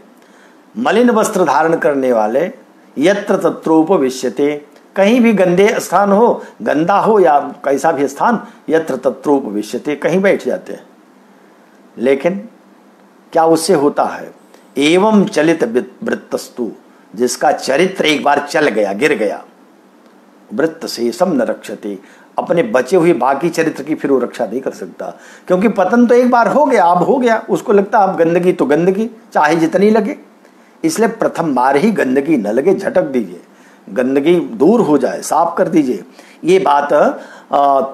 A: मलिन वस्त्र धारण करने वाले यत्र तत्रोपविश्यते, कहीं भी गंदे स्थान हो, गंदा हो या कैसा भी स्थान, यत्र तत्रोपविश्यते, कहीं बैठ जाते हैं। लेकिन क्या उससे होता है? एवं चलित वृत्तस्तु, जिसका चरित्र एक बार चल गया, गिर गया, वृत्त शेषम न रक्षते, अपने बचे हुए बाकी चरित्र की फिर वो रक्षा नहीं कर सकता, क्योंकि पतन तो एक बार हो गया, अब हो गया, उसको लगता अब गंदगी तो गंदगी चाहे जितनी लगे। इसलिए प्रथम बार ही गंदगी न लगे, झटक दीजिए, गंदगी दूर हो जाए, साफ कर दीजिए। ये बात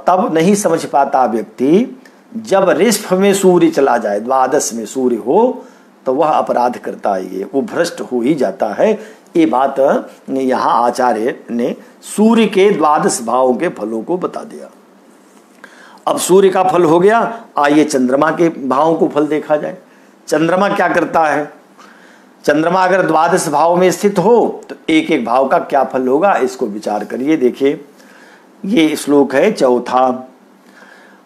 A: तब नहीं समझ पाता व्यक्ति जब ऋष्भ में सूर्य चला जाए, द्वादश में सूर्य हो, तो वह अपराध करता है, वो भ्रष्ट हो ही जाता है। ये बात यहाँ आचार्य ने सूर्य के द्वादश भावों के फलों को बता दिया। अब सूर्य का फल हो गया, आइए चंद्रमा के भावों को फल देखा जाए। चंद्रमा क्या करता है? चंद्रमा अगर द्वादश भाव में स्थित हो तो एक एक भाव का क्या फल होगा, इसको विचार करिए। देखिए ये श्लोक है चौथा।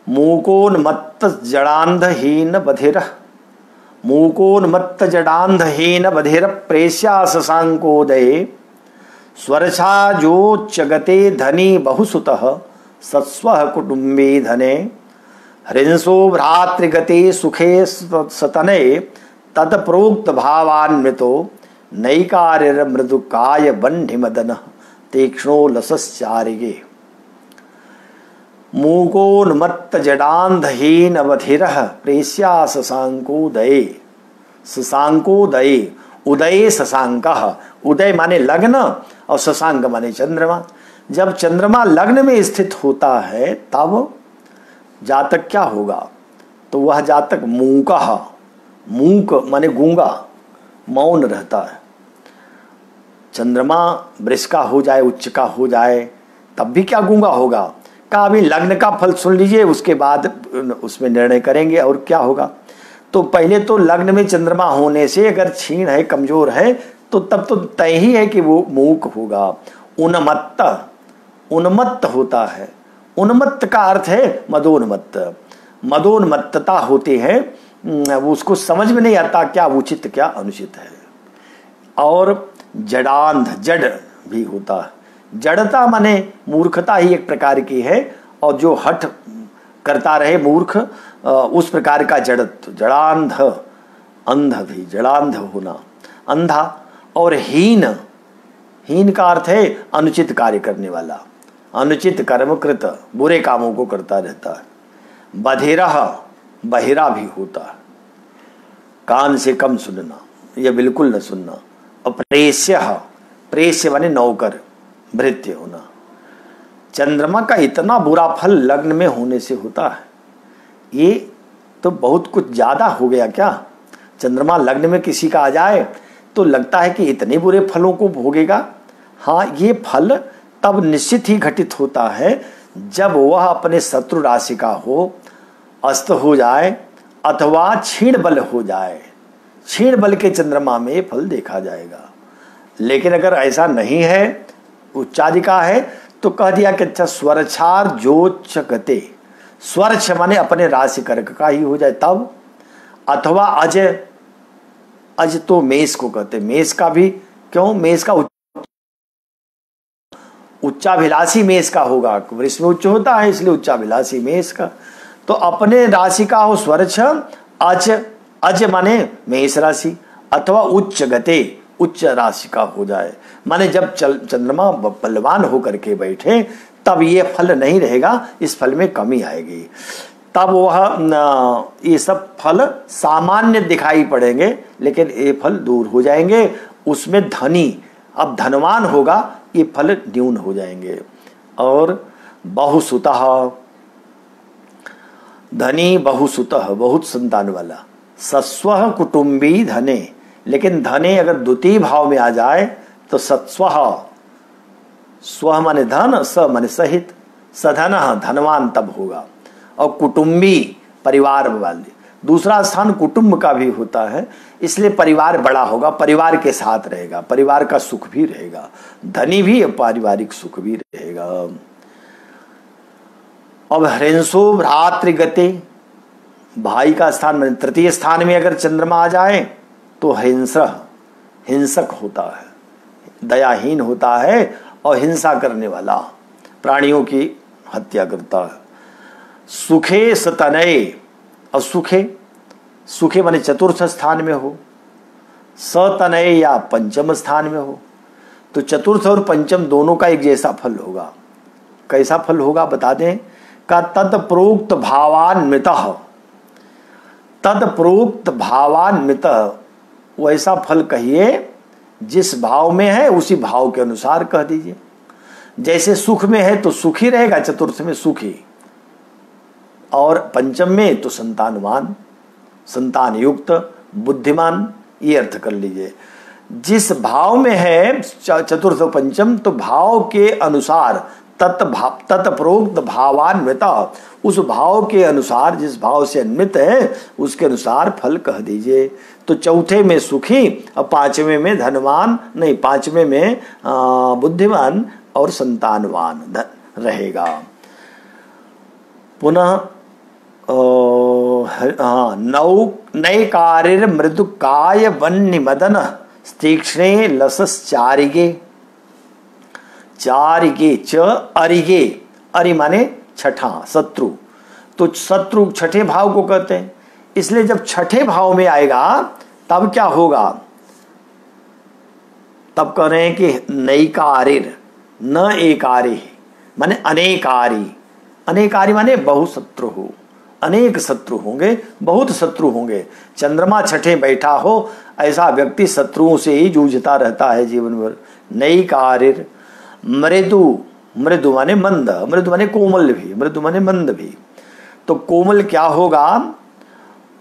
A: मूकोन्मत्त जड़ांधहीन बधिर, मूकोन्मत्त जड़ांधहीन बधिर प्रेष्या शशांकोदये, स्वरछा जोच्चगते धनी बहुसुतः सत्स्वः कुटुंबी धने, हृंसो भ्रातृगते सुखे सतने, तत्प्रोक्त भावान्वितो नैकार्य मृदुकाय बंढिमदन तीक्ष्णो लसश्चारिगे। मूकोन्मत्त जडांधहीन अवधिरः प्रेष्या शशांकोदये, शशांकोदये, उदय शशांकः, उदय माने लग्न और शशांक माने चंद्रमा। जब चंद्रमा लग्न में स्थित होता है तब जातक क्या होगा, तो वह जातक मूकः, मूक माने गूंगा, मौन रहता है। चंद्रमा वृष का हो जाए, उच्च का हो जाए तब भी क्या गूंगा होगा। कहा अभी लग्न का फल सुन लीजिए, उसके बाद उसमें निर्णय करेंगे और क्या होगा। तो पहले तो लग्न में चंद्रमा होने से अगर क्षीण है, कमजोर है, तो तब तो तय ही है कि वो मूक होगा। उन्मत्त, उन्मत्त होता है, उन्मत्त का अर्थ है मदोन्मत्त, मदोन्मत्तता होती है, वो उसको समझ में नहीं आता क्या उचित क्या अनुचित है। और जड़ांध, जड़ भी होता है, जड़ता माने मूर्खता ही एक प्रकार की है, और जो हठ करता रहे मूर्ख उस प्रकार का जड़त्व, जड़ांध, अंध भी, जड़ांध होना, अंधा। और हीन, हीन का अर्थ है अनुचित कार्य करने वाला, अनुचित कर्मकृत, बुरे कामों को करता रहता है। बधिरह, बहिरा भी होता है, कान से कम सुनना या बिल्कुल न सुनना। और प्रेष्य, प्रेष्य माने नौकर, भृत्य होना। चंद्रमा का इतना बुरा फल लग्न में होने से होता है, ये तो बहुत कुछ ज्यादा हो गया क्या। चंद्रमा लग्न में किसी का आ जाए तो लगता है कि इतने बुरे फलों को भोगेगा। हाँ, ये फल तब निश्चित ही घटित होता है जब वह अपने शत्रु राशि का हो, अस्त हो जाए अथवा क्षीण बल हो जाए। क्षीण बल के चंद्रमा में फल देखा जाएगा। लेकिन अगर ऐसा नहीं है, उच्चादि का है, तो कह दिया कि अच्छा स्वरछार जोच्च गते, स्वरछ माने अपने राशि कर्क का ही हो जाए तब, अथवा अज, अज तो मेष को कहते, मेष का भी क्यों, मेष का उच्चाभिलाषी मेष का होगा, वृष में उच्च होता है इसलिए उच्चाभिलाषी मेष का। तो अपने राशि का हो स्वरछ, अज, अज माने मेष राशि, अथवा उच्च गते, उच्च राशि का हो जाए। माने जब चंद्रमा बलवान होकर के बैठे तब ये फल नहीं रहेगा, इस फल में कमी आएगी। तब वह ये सब फल सामान्य दिखाई पड़ेंगे, लेकिन ये फल दूर हो जाएंगे। उसमें धनी, अब धनवान होगा, ये फल न्यून हो जाएंगे। और बहुसुतः, धनी बहुसुतः, बहुत संतान वाला। सस्वः कुटुंबी धने, लेकिन धने अगर द्वितीय भाव में आ जाए तो सत्स्वः, स्व माने धन, स माने सहित, सधनः धनवान तब होगा। और कुटुंबी परिवार वाले, दूसरा स्थान कुटुंब का भी होता है, इसलिए परिवार बड़ा होगा, परिवार के साथ रहेगा, परिवार का सुख भी रहेगा, धनी भी पारिवारिक सुख भी रहेगा। अब हृंसो भ्रातृगते, भाई का स्थान माने तृतीय स्थान में अगर चंद्रमा आ जाए तो हिंस, हिंसक होता है, दयाहीन होता है और हिंसा करने वाला, प्राणियों की हत्या करता है। सुखे सतनये, और सुखे, सुखे माने चतुर्थ स्थान में हो, सतनये या पंचम स्थान में हो, तो चतुर्थ और पंचम दोनों का एक जैसा फल होगा। कैसा फल होगा बता दें, का तत्प्रोक्त भावान्वितः, तत्प्रोक्त भावान्वितः, वैसा फल कहिए जिस भाव में है उसी भाव के अनुसार कह दीजिए। जैसे सुख में है तो सुखी रहेगा, चतुर्थ में सुखी, और पंचम में तो संतानवान, संतान युक्त, बुद्धिमान, ये अर्थ कर लीजिए। जिस भाव में है चतुर्थ पंचम, तो भाव के अनुसार तत्प्रोक्त भावान्वित, उस भाव के अनुसार, जिस भाव से अन्वित है उसके अनुसार फल कह दीजिए। तो चौथे में सुखी और पांचवें में धनवान, नहीं पांचवें में बुद्धिमान और संतानवान रहेगा। पुनः नैकारिर मृदु काय वन्य मदन तीक्ष्णे लसश्चारिगे, चारिगे च अरिगे, अरि माने छठा शत्रु, तो शत्रु छठे भाव को कहते हैं। इसलिए जब छठे भाव में आएगा तब क्या होगा, तब कह रहे हैं कि नैकारिर, न एकारी माने अनेकारी, अनेकारी माने बहुशत्रु हो, अनेक शत्रु होंगे, बहुत शत्रु होंगे। चंद्रमा छठे बैठा हो ऐसा व्यक्ति शत्रुओं से ही जूझता रहता है जीवन भर। नैकारिर मृदु, मृदु माने मंद, मृदु माने कोमल भी, मृदु माने मंद भी। तो कोमल क्या होगा,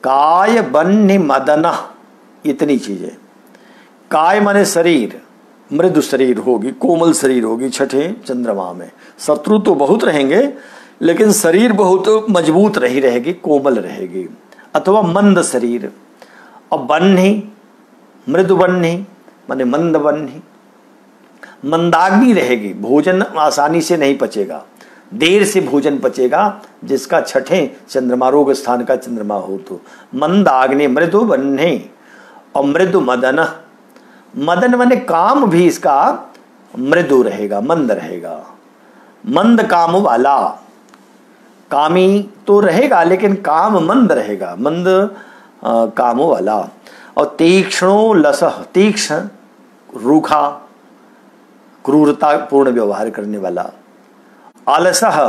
A: काय बन्य मदन, इतनी चीजें। काय माने शरीर, मृदु शरीर होगी, कोमल शरीर होगी छठे चंद्रमा में। शत्रु तो बहुत रहेंगे लेकिन शरीर बहुत मजबूत रही रहेगी, कोमल रहेगी। अथवा मंद शरीर, और बन्ही, मृदु बन्ही माने मंद बन्ही, मंदाग्नि रहेगी, भोजन आसानी से नहीं पचेगा, देर से भोजन पचेगा, जिसका छठे चंद्रमा रोग स्थान का चंद्रमा हो तो। मंदाग्नि मृदु बन्ही और मृदु मदन, मदन माने काम भी इसका मृदु रहेगा, मंद रहेगा, मंद काम वाला, कामी तो रहेगा लेकिन काम मंद रहेगा, मंद काम वाला। और तीक्ष्णो लसह, तीक्ष्ण रूखा, क्रूरता पूर्ण व्यवहार करने वाला। आलसह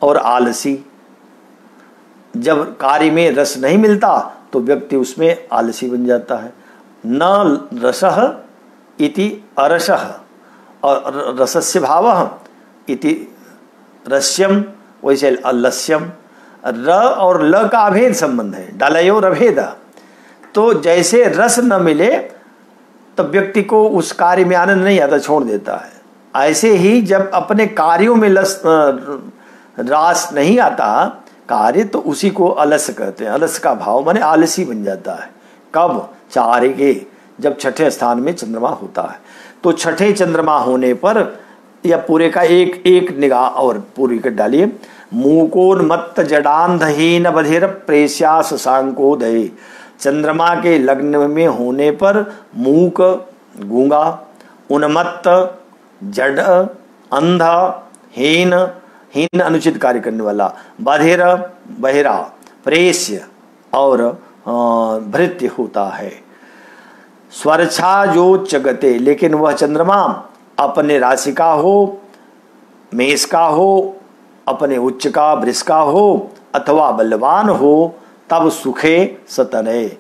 A: और आलसी, जब कार्य में रस नहीं मिलता तो व्यक्ति उसमें आलसी बन जाता है। न रसः इति अरसः, और रसस्य भावः इति रस्यम, वैसे अलस्यम। र और ल का अभेद संबंध है, डलयोर अभेद। तो जैसे रस न मिले तब व्यक्ति को उस कार्य में आनंद नहीं आता, छोड़ देता है। ऐसे ही जब अपने कार्यों में रास नहीं आता कार्य, तो उसी को अलस कहते हैं। अलस का भाव माने आलसी बन जाता है। कब, चारिगे, जब छठे स्थान में चंद्रमा होता है। तो छठे चंद्रमा होने पर, या पूरे का एक एक निगाह और पूरी कर डालिए। मूकोन्मत्त जडांधहीन बधिर प्रेस्यास सांकोदय, चंद्रमा के लग्न में होने पर मूक गूंगा, उन्मत्त जड़ अंधा, हीन, हीन अनुचित कार्य करने वाला, बधिर बहिरा, प्रेस्य और भृत्य होता है। स्वर्छा जो चगते, लेकिन वह चंद्रमा अपने राशि का हो, मेष का हो, अपने उच्च का वृष का हो, अथवा बलवान हो, तब सुखे सतनय,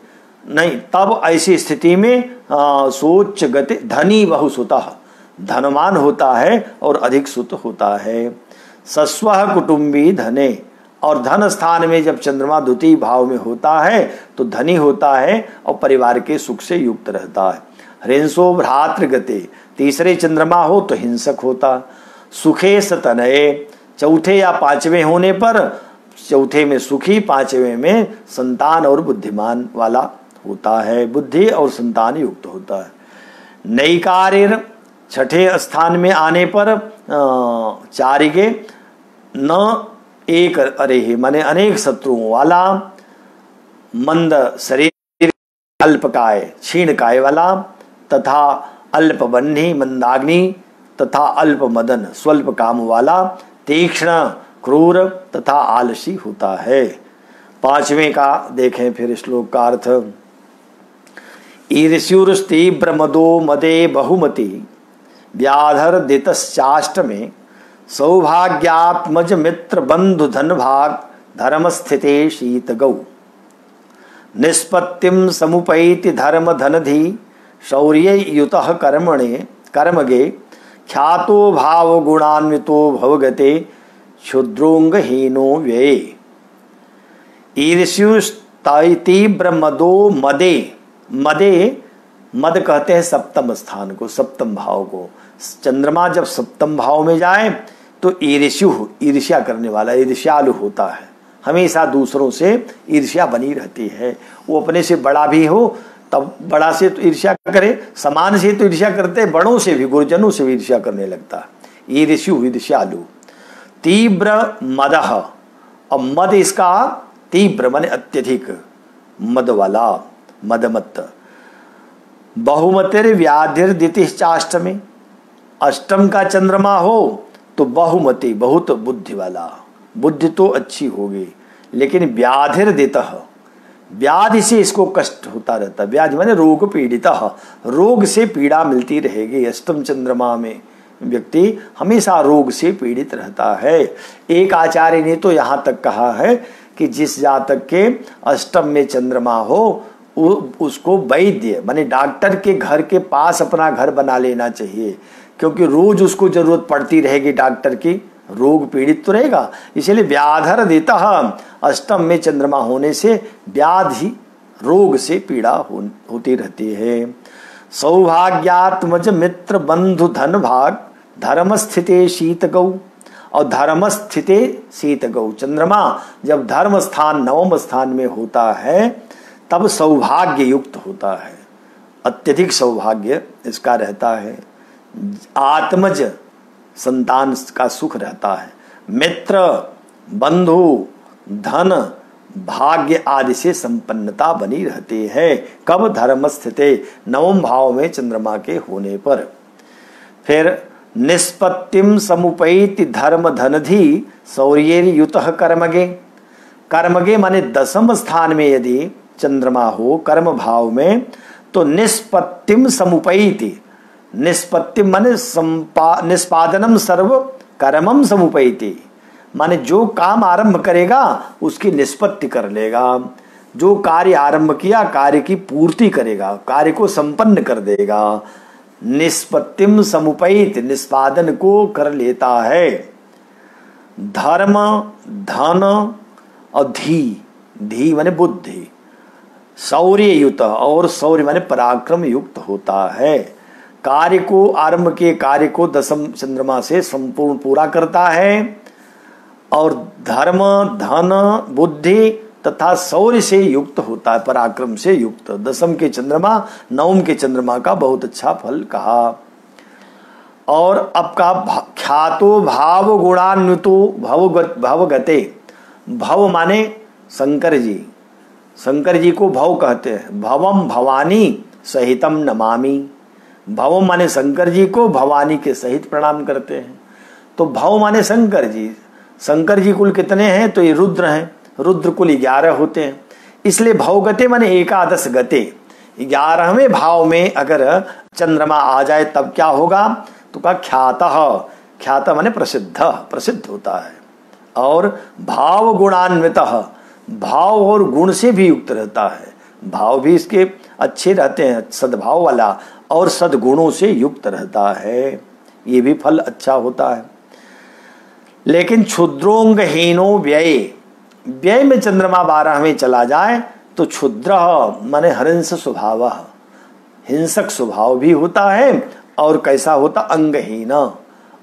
A: नहीं तब ऐसी स्थिति में सोच गति धनी बहु सुतः, धनवान होता है और अधिक सुत होता है। सस्वः कुटुंबी धने, और धन स्थान में जब चंद्रमा द्वितीय भाव में होता है तो धनी होता है और परिवार के सुख से युक्त रहता है। हृंसो भ्रातृगते, तीसरे चंद्रमा हो तो हिंसक होता। सुखे सतनये, चौथे या पांचवें होने पर, चौथे में सुखी, पांचवें में संतान और बुद्धिमान वाला होता है, बुद्धि और संतान युक्त होता है। नैकारिर, छठे स्थान में आने पर चारिगे, न एक अरे माने अनेक शत्रुओं वाला, मंद शरीर, अल्पकाय क्षीण काय वाला, तथा अल्प बन्ही मंदाग्नि, तथा अल्प मदन स्वल्प काम वाला, तीक्ष्ण क्रूर तथा आलसी होता है। पांचवें का देखें फिर श्लोक का अर्थ। ईर्ष्युस्तीव्र मदो मदे बहुमति, व्याधर दितश्चाष्टमे, सौभाग्यात्मज मित्र बंधु धन भाग, धर्म स्थिते शीत गौ, निष्पत्तिम समुपैति धर्म धनधि, शौर्य युतः कर्मणे कर्मगे, ख्यातो भाव गुणान्वितो भवगते, क्षुद्रोंगहीनो व्यये। ईर्ष्युस्तीव्र मदो मदे, मदे मद कहते हैं सप्तम स्थान को, सप्तम भाव को। चंद्रमा जब सप्तम भाव में जाए तो ईर्ष्यु, ईर्ष्या करने वाला, ईर्ष्यालु होता है, हमेशा दूसरों से ईर्ष्या बनी रहती है। वो अपने से बड़ा भी हो तब बड़ा से तो ईर्ष्या करे, समान से तो ईर्ष्या करते, बड़ों से भी, गुरुजनों से भी ईर्ष्या करने लगता है। ईर्ष्यु, ईर्ष्यालु। तीव्र मदह, और मद इसका तीव्र माने अत्यधिक, मद वाला, मदमत्त। बहुमतिर व्याधिर द्वितीयश्चाष्टमे, अष्टम का चंद्रमा हो तो बहुमति, बहुत बुद्धि वाला, बुद्धि तो अच्छी होगी, लेकिन व्याधिर देतः, व्याधि से इसको कष्ट होता रहता, व्याधि माने रोग पीड़ित, रोग से पीड़ा मिलती रहेगी। अष्टम चंद्रमा में व्यक्ति हमेशा रोग से पीड़ित रहता है। एक आचार्य ने तो यहाँ तक कहा है कि जिस जातक के अष्टम में चंद्रमा हो उसको वैद्य माने डॉक्टर के घर के पास अपना घर बना लेना चाहिए, क्योंकि रोज उसको जरूरत पड़ती रहेगी डॉक्टर की, रोग पीड़ित तो रहेगा। इसलिए व्याधर देता, अष्टम में चंद्रमा होने से व्याधि, रोग से पीड़ा होती रहती है। सौभाग्यात्मज मित्र बंधु धन भाग, धर्म स्थिते शीत गौ, और धर्म स्थिते शीत गौ, चंद्रमा जब धर्म स्थान नवम स्थान में होता है तब सौभाग्य युक्त होता है, अत्यधिक सौभाग्य इसका रहता है। आत्मज, संतान का सुख रहता है। मित्र, बंधु, धन, भाग्य आदि से संपन्नता बनी रहती है। कब? धर्म स्थिते, नवम भाव में चंद्रमा के होने पर। फिर निष्पत्तिम समुपैति धर्म धनधि सौर्येर युतः कर्मगे, कर्मगे माने दसम स्थान में यदि चंद्रमा हो कर्म भाव में तो निष्पत्तिम समुपैति, निष्पत्ति माने निष्पादनम सर्व कर्मम समुपैति, माने जो काम आरंभ करेगा उसकी निष्पत्ति कर लेगा, जो कार्य आरंभ किया कार्य की पूर्ति करेगा, कार्य को संपन्न कर देगा। निष्पत्तिम समुपैत, निष्पादन को कर लेता है। धर्म, धन और धी, धी माने बुद्धि, शौर्य युक्त, और शौर्य माने पराक्रम युक्त होता है। कार्य को आरंभ के कार्य को दसम चंद्रमा से संपूर्ण पूरा करता है, और धर्म, धन, बुद्धि तथा शौर्य से युक्त होता है, पराक्रम से युक्त। दसम के चंद्रमा नवम के चंद्रमा का बहुत अच्छा फल कहा। और अब का ख्यातो भाव गुणान्वितो भवगते, भव माने शंकर जी, शंकर जी को भव कहते हैं। भवम भवानी सहितम नमामि, भव माने शंकर जी को भवानी के सहित प्रणाम करते हैं। तो भव माने शंकर जी, शंकर जी कुल कितने हैं? तो ये रुद्र हैं, रुद्र कुल 11 होते हैं, इसलिए भवगते माने एकादश गते, 11वें भाव में अगर चंद्रमा आ जाए तब क्या होगा? तो का ख्यातः, ख्यात माने प्रसिद्ध, प्रसिद्ध होता है। और भाव गुणान्वितः, भाव और गुण से भी युक्त रहता है, भाव भी इसके अच्छे रहते हैं, सद्भाव वाला, और सद्गुणों से युक्त रहता है, ये भी फल अच्छा होता है। लेकिन क्षुद्रोंगहीनो व्यय, व्यय में चंद्रमा 12वें चला जाए तो क्षुद्र माने हरिंस स्वभाव, हिंसक स्वभाव भी होता है। और कैसा होता? अंगहीन,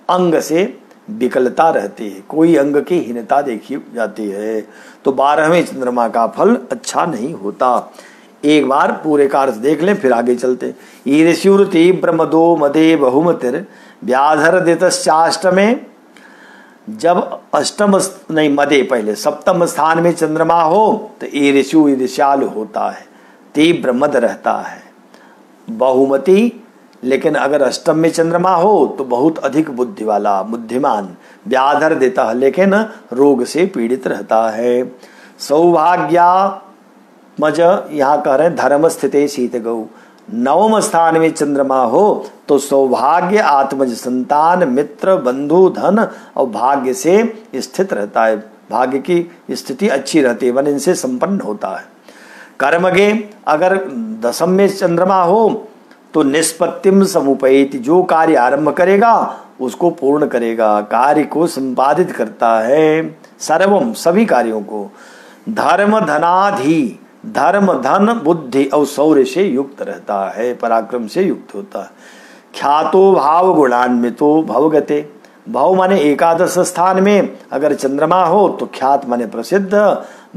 A: अंग से विकलता रहती है, कोई अंग की हीनता देखी जाती है। तो 12वें चंद्रमा का फल अच्छा नहीं होता। एक बार पूरे कार्य देख लें फिर आगे चलते। ईर्ष्युर तीव्र मदो मदे बहुमतिर व्याधर देतश्चाष्टमे, जब अष्टम नहीं मदे पहले सप्तम स्थान में चंद्रमा हो तो ईर्ष्यु, ईर्ष्यालु होता है, तीव्र मद रहता है, बहुमति। लेकिन अगर अष्टम में चंद्रमा हो तो बहुत अधिक बुद्धि वाला, बुद्धिमान, व्याधर देता है, लेकिन रोग से पीड़ित रहता है। सौभाग्या मज, यहाँ कह रहे हैं धर्म स्थिते शीत गौ, नवम स्थान में चंद्रमा हो तो सौभाग्य, आत्मज, संतान, मित्र, बंधु, धन और भाग्य से स्थित रहता है, भाग्य की स्थिति अच्छी रहती है, मन इनसे संपन्न होता है। कर्मगे, अगर दसम में चंद्रमा हो तो निष्पत्तिम समुपैति, जो कार्य आरंभ करेगा उसको पूर्ण करेगा, कार्य को संपादित करता है, सर्वम सभी कार्यों को। धर्म धनाधि, धर्म, धन, बुद्धि और शौर्य से युक्त रहता है, पराक्रम से युक्त होता है। ख्यातो भाव गुणान्वितो भवगते, भाव माने एकादश स्थान में अगर चंद्रमा हो तो ख्यात माने प्रसिद्ध,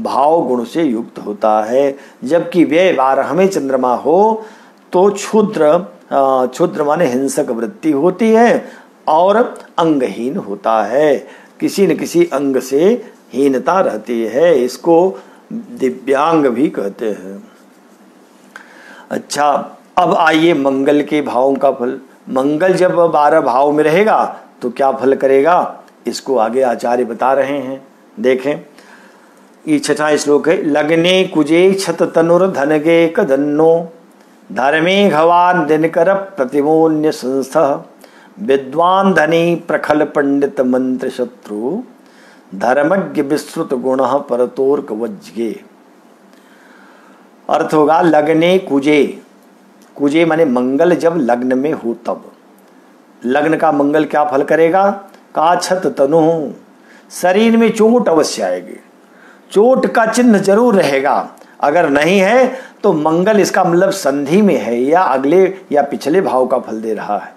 A: भाव गुण से युक्त होता है। जबकि व्यय 12 में चंद्रमा हो तो क्षुद्र माने हिंसक वृत्ति होती है और अंगहीन होता है, किसी न किसी अंग से हीनता रहती है, इसको दिव्यांग भी कहते हैं। अच्छा, अब आइए मंगल के भावों का फल। मंगल जब 12 भाव में रहेगा तो क्या फल करेगा, इसको आगे आचार्य बता रहे हैं। देखें, ये 6वां श्लोक है। लग्ने कुजे छत तनुर धनगे कदन्नो धर्मे घवान दिनकर प्रतिमोन्य संस्थ विद्वान धनी प्रखल पंडित मंत्र शत्रु धर्मज्ञ विश्रुत गुण परतोर्क वज्ञे। अर्थ होगा लग्ने कुजे, कुजे माने मंगल जब लग्न में हो तब। लग्न का मंगल क्या फल करेगा, का छत तनु, शरीर में चोट अवश्य आएगी, चोट का चिन्ह जरूर रहेगा। अगर नहीं है तो मंगल इसका मतलब संधि में है या अगले या पिछले भाव का फल दे रहा है।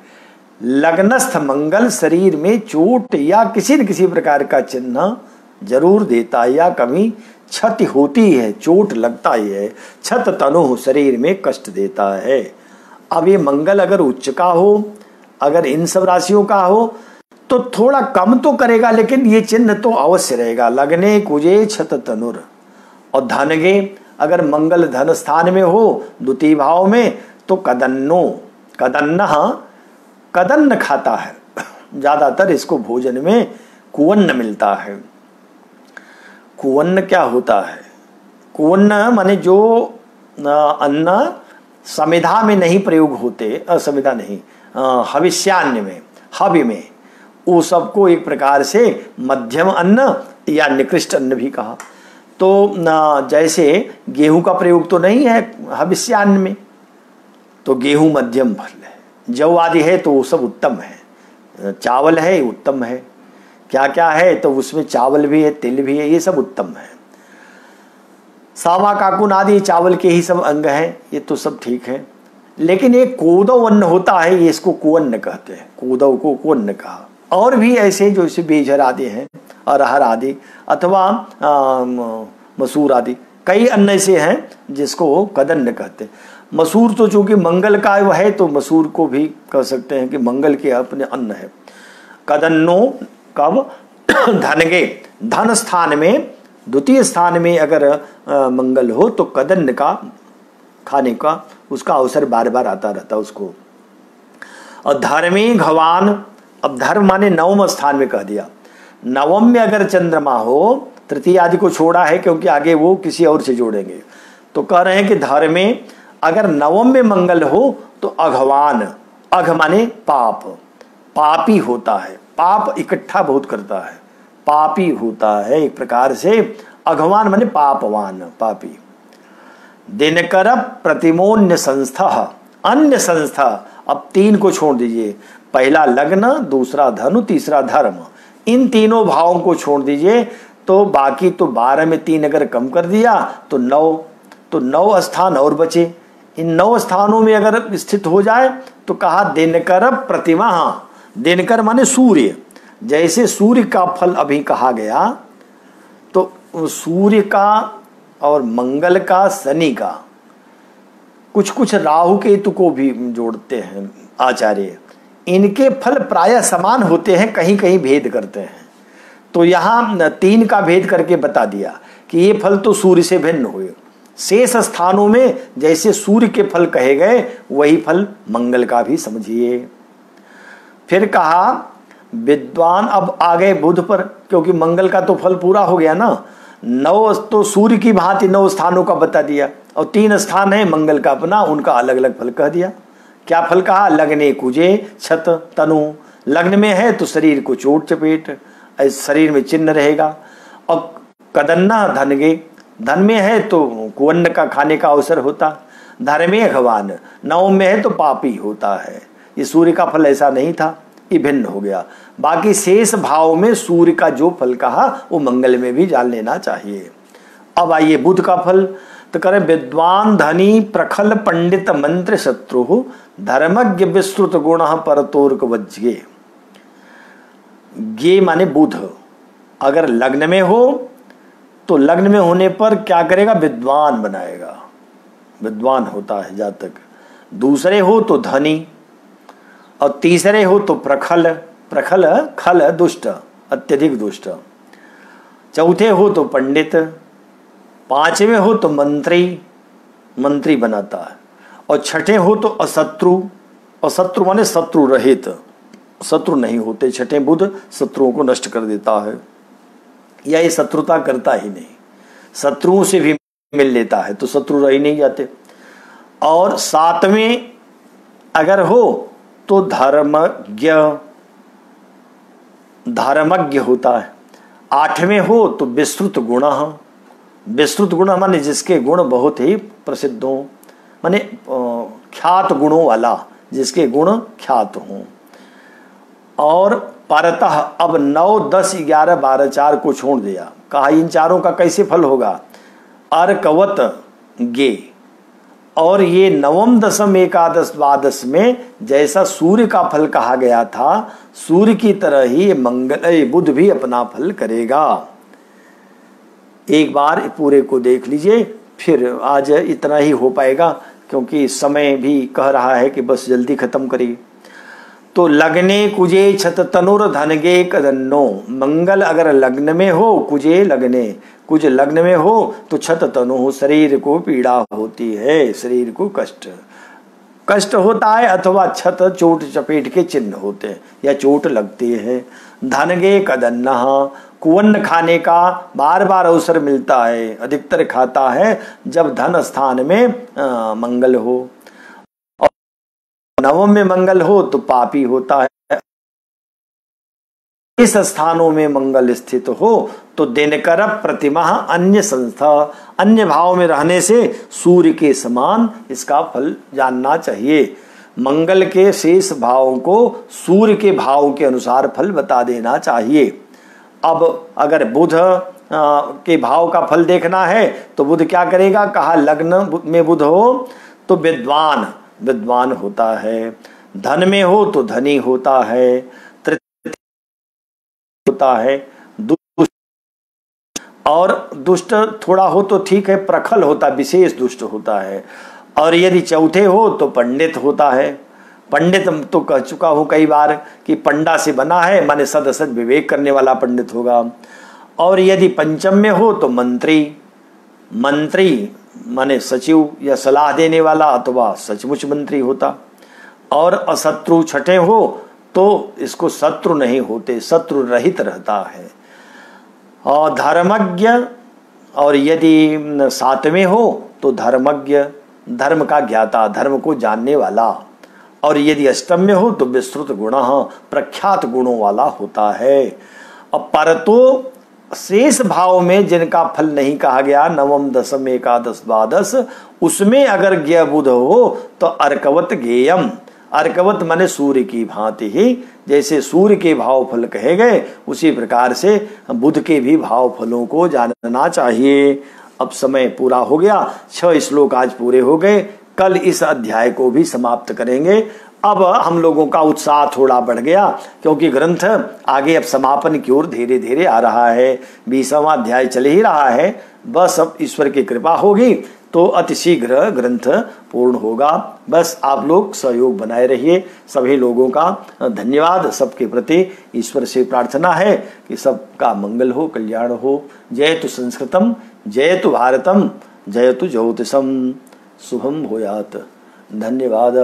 A: लग्नस्थ मंगल शरीर में चोट या किसी न किसी प्रकार का चिन्ह जरूर देता है या कभी क्षति होती है, चोट लगता ही है। छत तनु शरीर में कष्ट देता है। अब ये मंगल अगर उच्च का हो, अगर इन सब राशियों का हो तो थोड़ा कम तो करेगा, लेकिन ये चिन्ह तो अवश्य रहेगा। लग्ने कुजे छत तनुर। और धनगे, अगर मंगल धन स्थान में हो द्वितीय भाव में तो कदन्नो, कदन्न खाता है, ज्यादातर इसको भोजन में कुवन्न मिलता है। कुवन्न क्या होता है, कुवन्न माने जो अन्न समिधा में नहीं प्रयोग होते, असमिधा नहीं, हविष्यान्न में, हवि में, वो सबको एक प्रकार से मध्यम अन्न या निकृष्ट अन्न भी कहा। तो जैसे गेहूं का प्रयोग तो नहीं है हविष्यान्न में, तो गेहूं मध्यम फल है, जौ आदि है तो वो सब उत्तम है, चावल है उत्तम है, क्या क्या है तो उसमें चावल भी है, तिल भी है, ये सब उत्तम है। सावा काकुन आदि चावल के ही सब अंग हैं, ये तो सब ठीक है। लेकिन एक कोदव अन्न होता है, ये इसको कुअन्न कहते हैं, कोदव को कुअन्न कहा। और भी ऐसे जो इसे बेजर आदि हैं, अरहर आदि अथवा मसूर आदि, कई अन्न ऐसे हैं जिसको कदन्न कहते हैं। मसूर तो चूंकि मंगल का है तो मसूर को भी कह सकते हैं कि मंगल के अपने अन्न है। कदन्नो कब, धनगे, धन स्थान में द्वितीय स्थान में अगर मंगल हो तो कदन्न का खाने का उसका अवसर बार बार आता रहता उसको। और धर्मे घवान, अब धर्म माने नवम स्थान में कह दिया। नवम में अगर चंद्रमा हो, तृतीय आदि को छोड़ा है क्योंकि आगे वो किसी और से जोड़ेंगे, तो कह रहे हैं कि धर्म में अगर नवम में मंगल हो तो अघवान, अघ माने पाप, पापी होता है, पाप इकट्ठा बहुत करता है, पापी होता है एक प्रकार से। अघवान माने पापवान, पापी। दिनकर प्रतिमोन्य संस्था, अन्य संस्था, अब 3 को छोड़ दीजिए, पहला लग्न, दूसरा धनु, तीसरा धर्म, इन तीनों भावों को छोड़ दीजिए तो बाकी तो 12 में 3 अगर कम कर दिया तो 9, तो 9 स्थान और बचे। इन 9 स्थानों में अगर स्थित हो जाए तो कहा दिनकर प्रतिमा, दिनकर माने सूर्य, जैसे सूर्य का फल अभी कहा गया तो सूर्य का और मंगल का, शनि का, कुछ कुछ राहु केतु को भी जोड़ते हैं आचार्य, इनके फल प्रायः समान होते हैं, कहीं कहीं भेद करते हैं। तो यहाँ 3 का भेद करके बता दिया कि ये फल तो सूर्य से भिन्न हुए। शेष स्थानों में जैसे सूर्य के फल कहे गए वही फल मंगल का भी समझिए। फिर कहा विद्वान, अब आ गए बुध पर, क्योंकि मंगल का तो फल पूरा हो गया ना। 9 तो सूर्य की भांति 9 स्थानों का बता दिया और 3 स्थान है मंगल का अपना, उनका अलग अलग फल कह दिया। क्या फल कहा, लग्ने कुजे छत तनु, लग्न में है तो शरीर को चोट चपेट, शरीर में चिन्ह रहेगा। और कदन्ना धनगे, धन में है तो कुअन्न का खाने का अवसर होता। धर्मे अघवान, नवम में है तो पापी होता है। ये सूर्य का फल ऐसा नहीं था, ये भिन्न हो गया। बाकी शेष भाव में सूर्य का जो फल कहा वो मंगल में भी जान लेना चाहिए। अब आइए बुध का फल, तो करें विद्वान धनी प्रखल पंडित मंत्र शत्रु धर्मज्ञ विस्तृत गुण परतोर्क वज्ञे। गे माने बुध, अगर लग्न में हो तो लग्न में होने पर क्या करेगा, विद्वान बनाएगा, विद्वान होता है जातक। दूसरे हो तो धनी, और तीसरे हो तो प्रखल, प्रखल खल दुष्ट, अत्यधिक दुष्ट। चौथे हो तो पंडित, पांचवें हो तो मंत्री, मंत्री बनाता है, और छठे हो तो अशत्रु, अशत्रु माने शत्रु रहित, शत्रु नहीं होते छठे बुध, शत्रुओं को नष्ट कर देता है, या ये शत्रुता करता ही नहीं, शत्रुओं से भी मिल लेता है तो शत्रु रह ही नहीं जाते। और सातवें अगर हो तो धर्मज्ञ, धर्मज्ञ होता है। आठवें हो तो विस्तृत गुण, विस्तृत गुण माने जिसके गुण बहुत ही प्रसिद्ध हो, माने ख्यात गुणों वाला, जिसके गुण ख्यात हों। और परतः अब 9, 10, 11, 12 4 को छोड़ दिया, कहा इन चारों का कैसे फल होगा, अर्कवत गे। और ये नवम, दशम, एकादश, द्वादश में जैसा सूर्य का फल कहा गया था, सूर्य की तरह ही मंगल बुध भी अपना फल करेगा। एक बार पूरे को देख लीजिए, फिर आज इतना ही हो पाएगा क्योंकि समय भी कह रहा है कि बस जल्दी खत्म करिए। तो लग्ने कुजे छत तनुर धनगे कदन्नो, मंगल अगर लग्न में हो, कुजे लगने, कुछ लग्न में हो तो छत तनु हो, शरीर को पीड़ा होती है, शरीर को कष्ट कष्ट होता है, अथवा छत चोट चपेट के चिन्ह होते हैं या चोट लगती है। धनगे कदन्ना, कुअन्न खाने का बार बार अवसर मिलता है, अधिकतर खाता है जब धन स्थान में मंगल हो। और नवम में मंगल हो तो पापी होता है। इस स्थानों में मंगल स्थित हो तो दिनकर प्रतिमा अन्य संस्था, अन्य भाव में रहने से सूर्य के समान इसका फल जानना चाहिए। मंगल के शेष भावों को सूर्य के भाव के अनुसार फल बता देना चाहिए। अब अगर बुध के भाव का फल देखना है तो बुध क्या करेगा, कहा लग्न में बुध हो तो विद्वान, विद्वान होता है। धन में हो तो धनी होता है, होता है दुष्ट, और दुष्ट थोड़ा हो तो ठीक है, प्रखल होता, विशेष दुष्ट होता है। और यदि चौथे हो तो पंडित होता है। पंडित तो कह चुका हूं कई बार कि पंडा से बना है, माने सदसद विवेक करने वाला पंडित होगा। और यदि पंचम में हो तो मंत्री, मंत्री माने सचिव या सलाह देने वाला अथवा सचमुच मंत्री होता। और अशत्रु छठे हो तो इसको शत्रु नहीं होते, शत्रु रहित रहता है। और धर्मज्ञ, और यदि सातवें हो तो धर्मज्ञ, धर्म का ज्ञाता, धर्म को जानने वाला। और यदि अष्टम में हो तो विस्तृत गुण, प्रख्यात गुणों वाला होता है। और परतो शेष भाव में जिनका फल नहीं कहा गया, नवम, दशम, एकादश, द्वादश, उसमें अगर ज्ञ बुध हो तो अर्कवत ज्ञेयम, अर्कवत माने सूर्य की भांति ही, जैसे सूर्य के भाव फल कहे गए उसी प्रकार से बुध के भी भाव फलों को जानना चाहिए। अब समय पूरा हो गया, 6 श्लोक आज पूरे हो गए, कल इस अध्याय को भी समाप्त करेंगे। अब हम लोगों का उत्साह थोड़ा बढ़ गया क्योंकि ग्रंथ आगे अब समापन की ओर धीरे धीरे आ रहा है, 20वां अध्याय चल ही रहा है। बस अब ईश्वर की कृपा होगी तो अतिशीघ्र ग्रंथ पूर्ण होगा। बस आप लोग सहयोग बनाए रहिए। सभी लोगों का धन्यवाद, सबके प्रति ईश्वर से प्रार्थना है कि सबका मंगल हो, कल्याण हो। जयतु संस्कृतम, जयतु भारतम, जयतु ज्योतिषम, शुभम भूयात। धन्यवाद।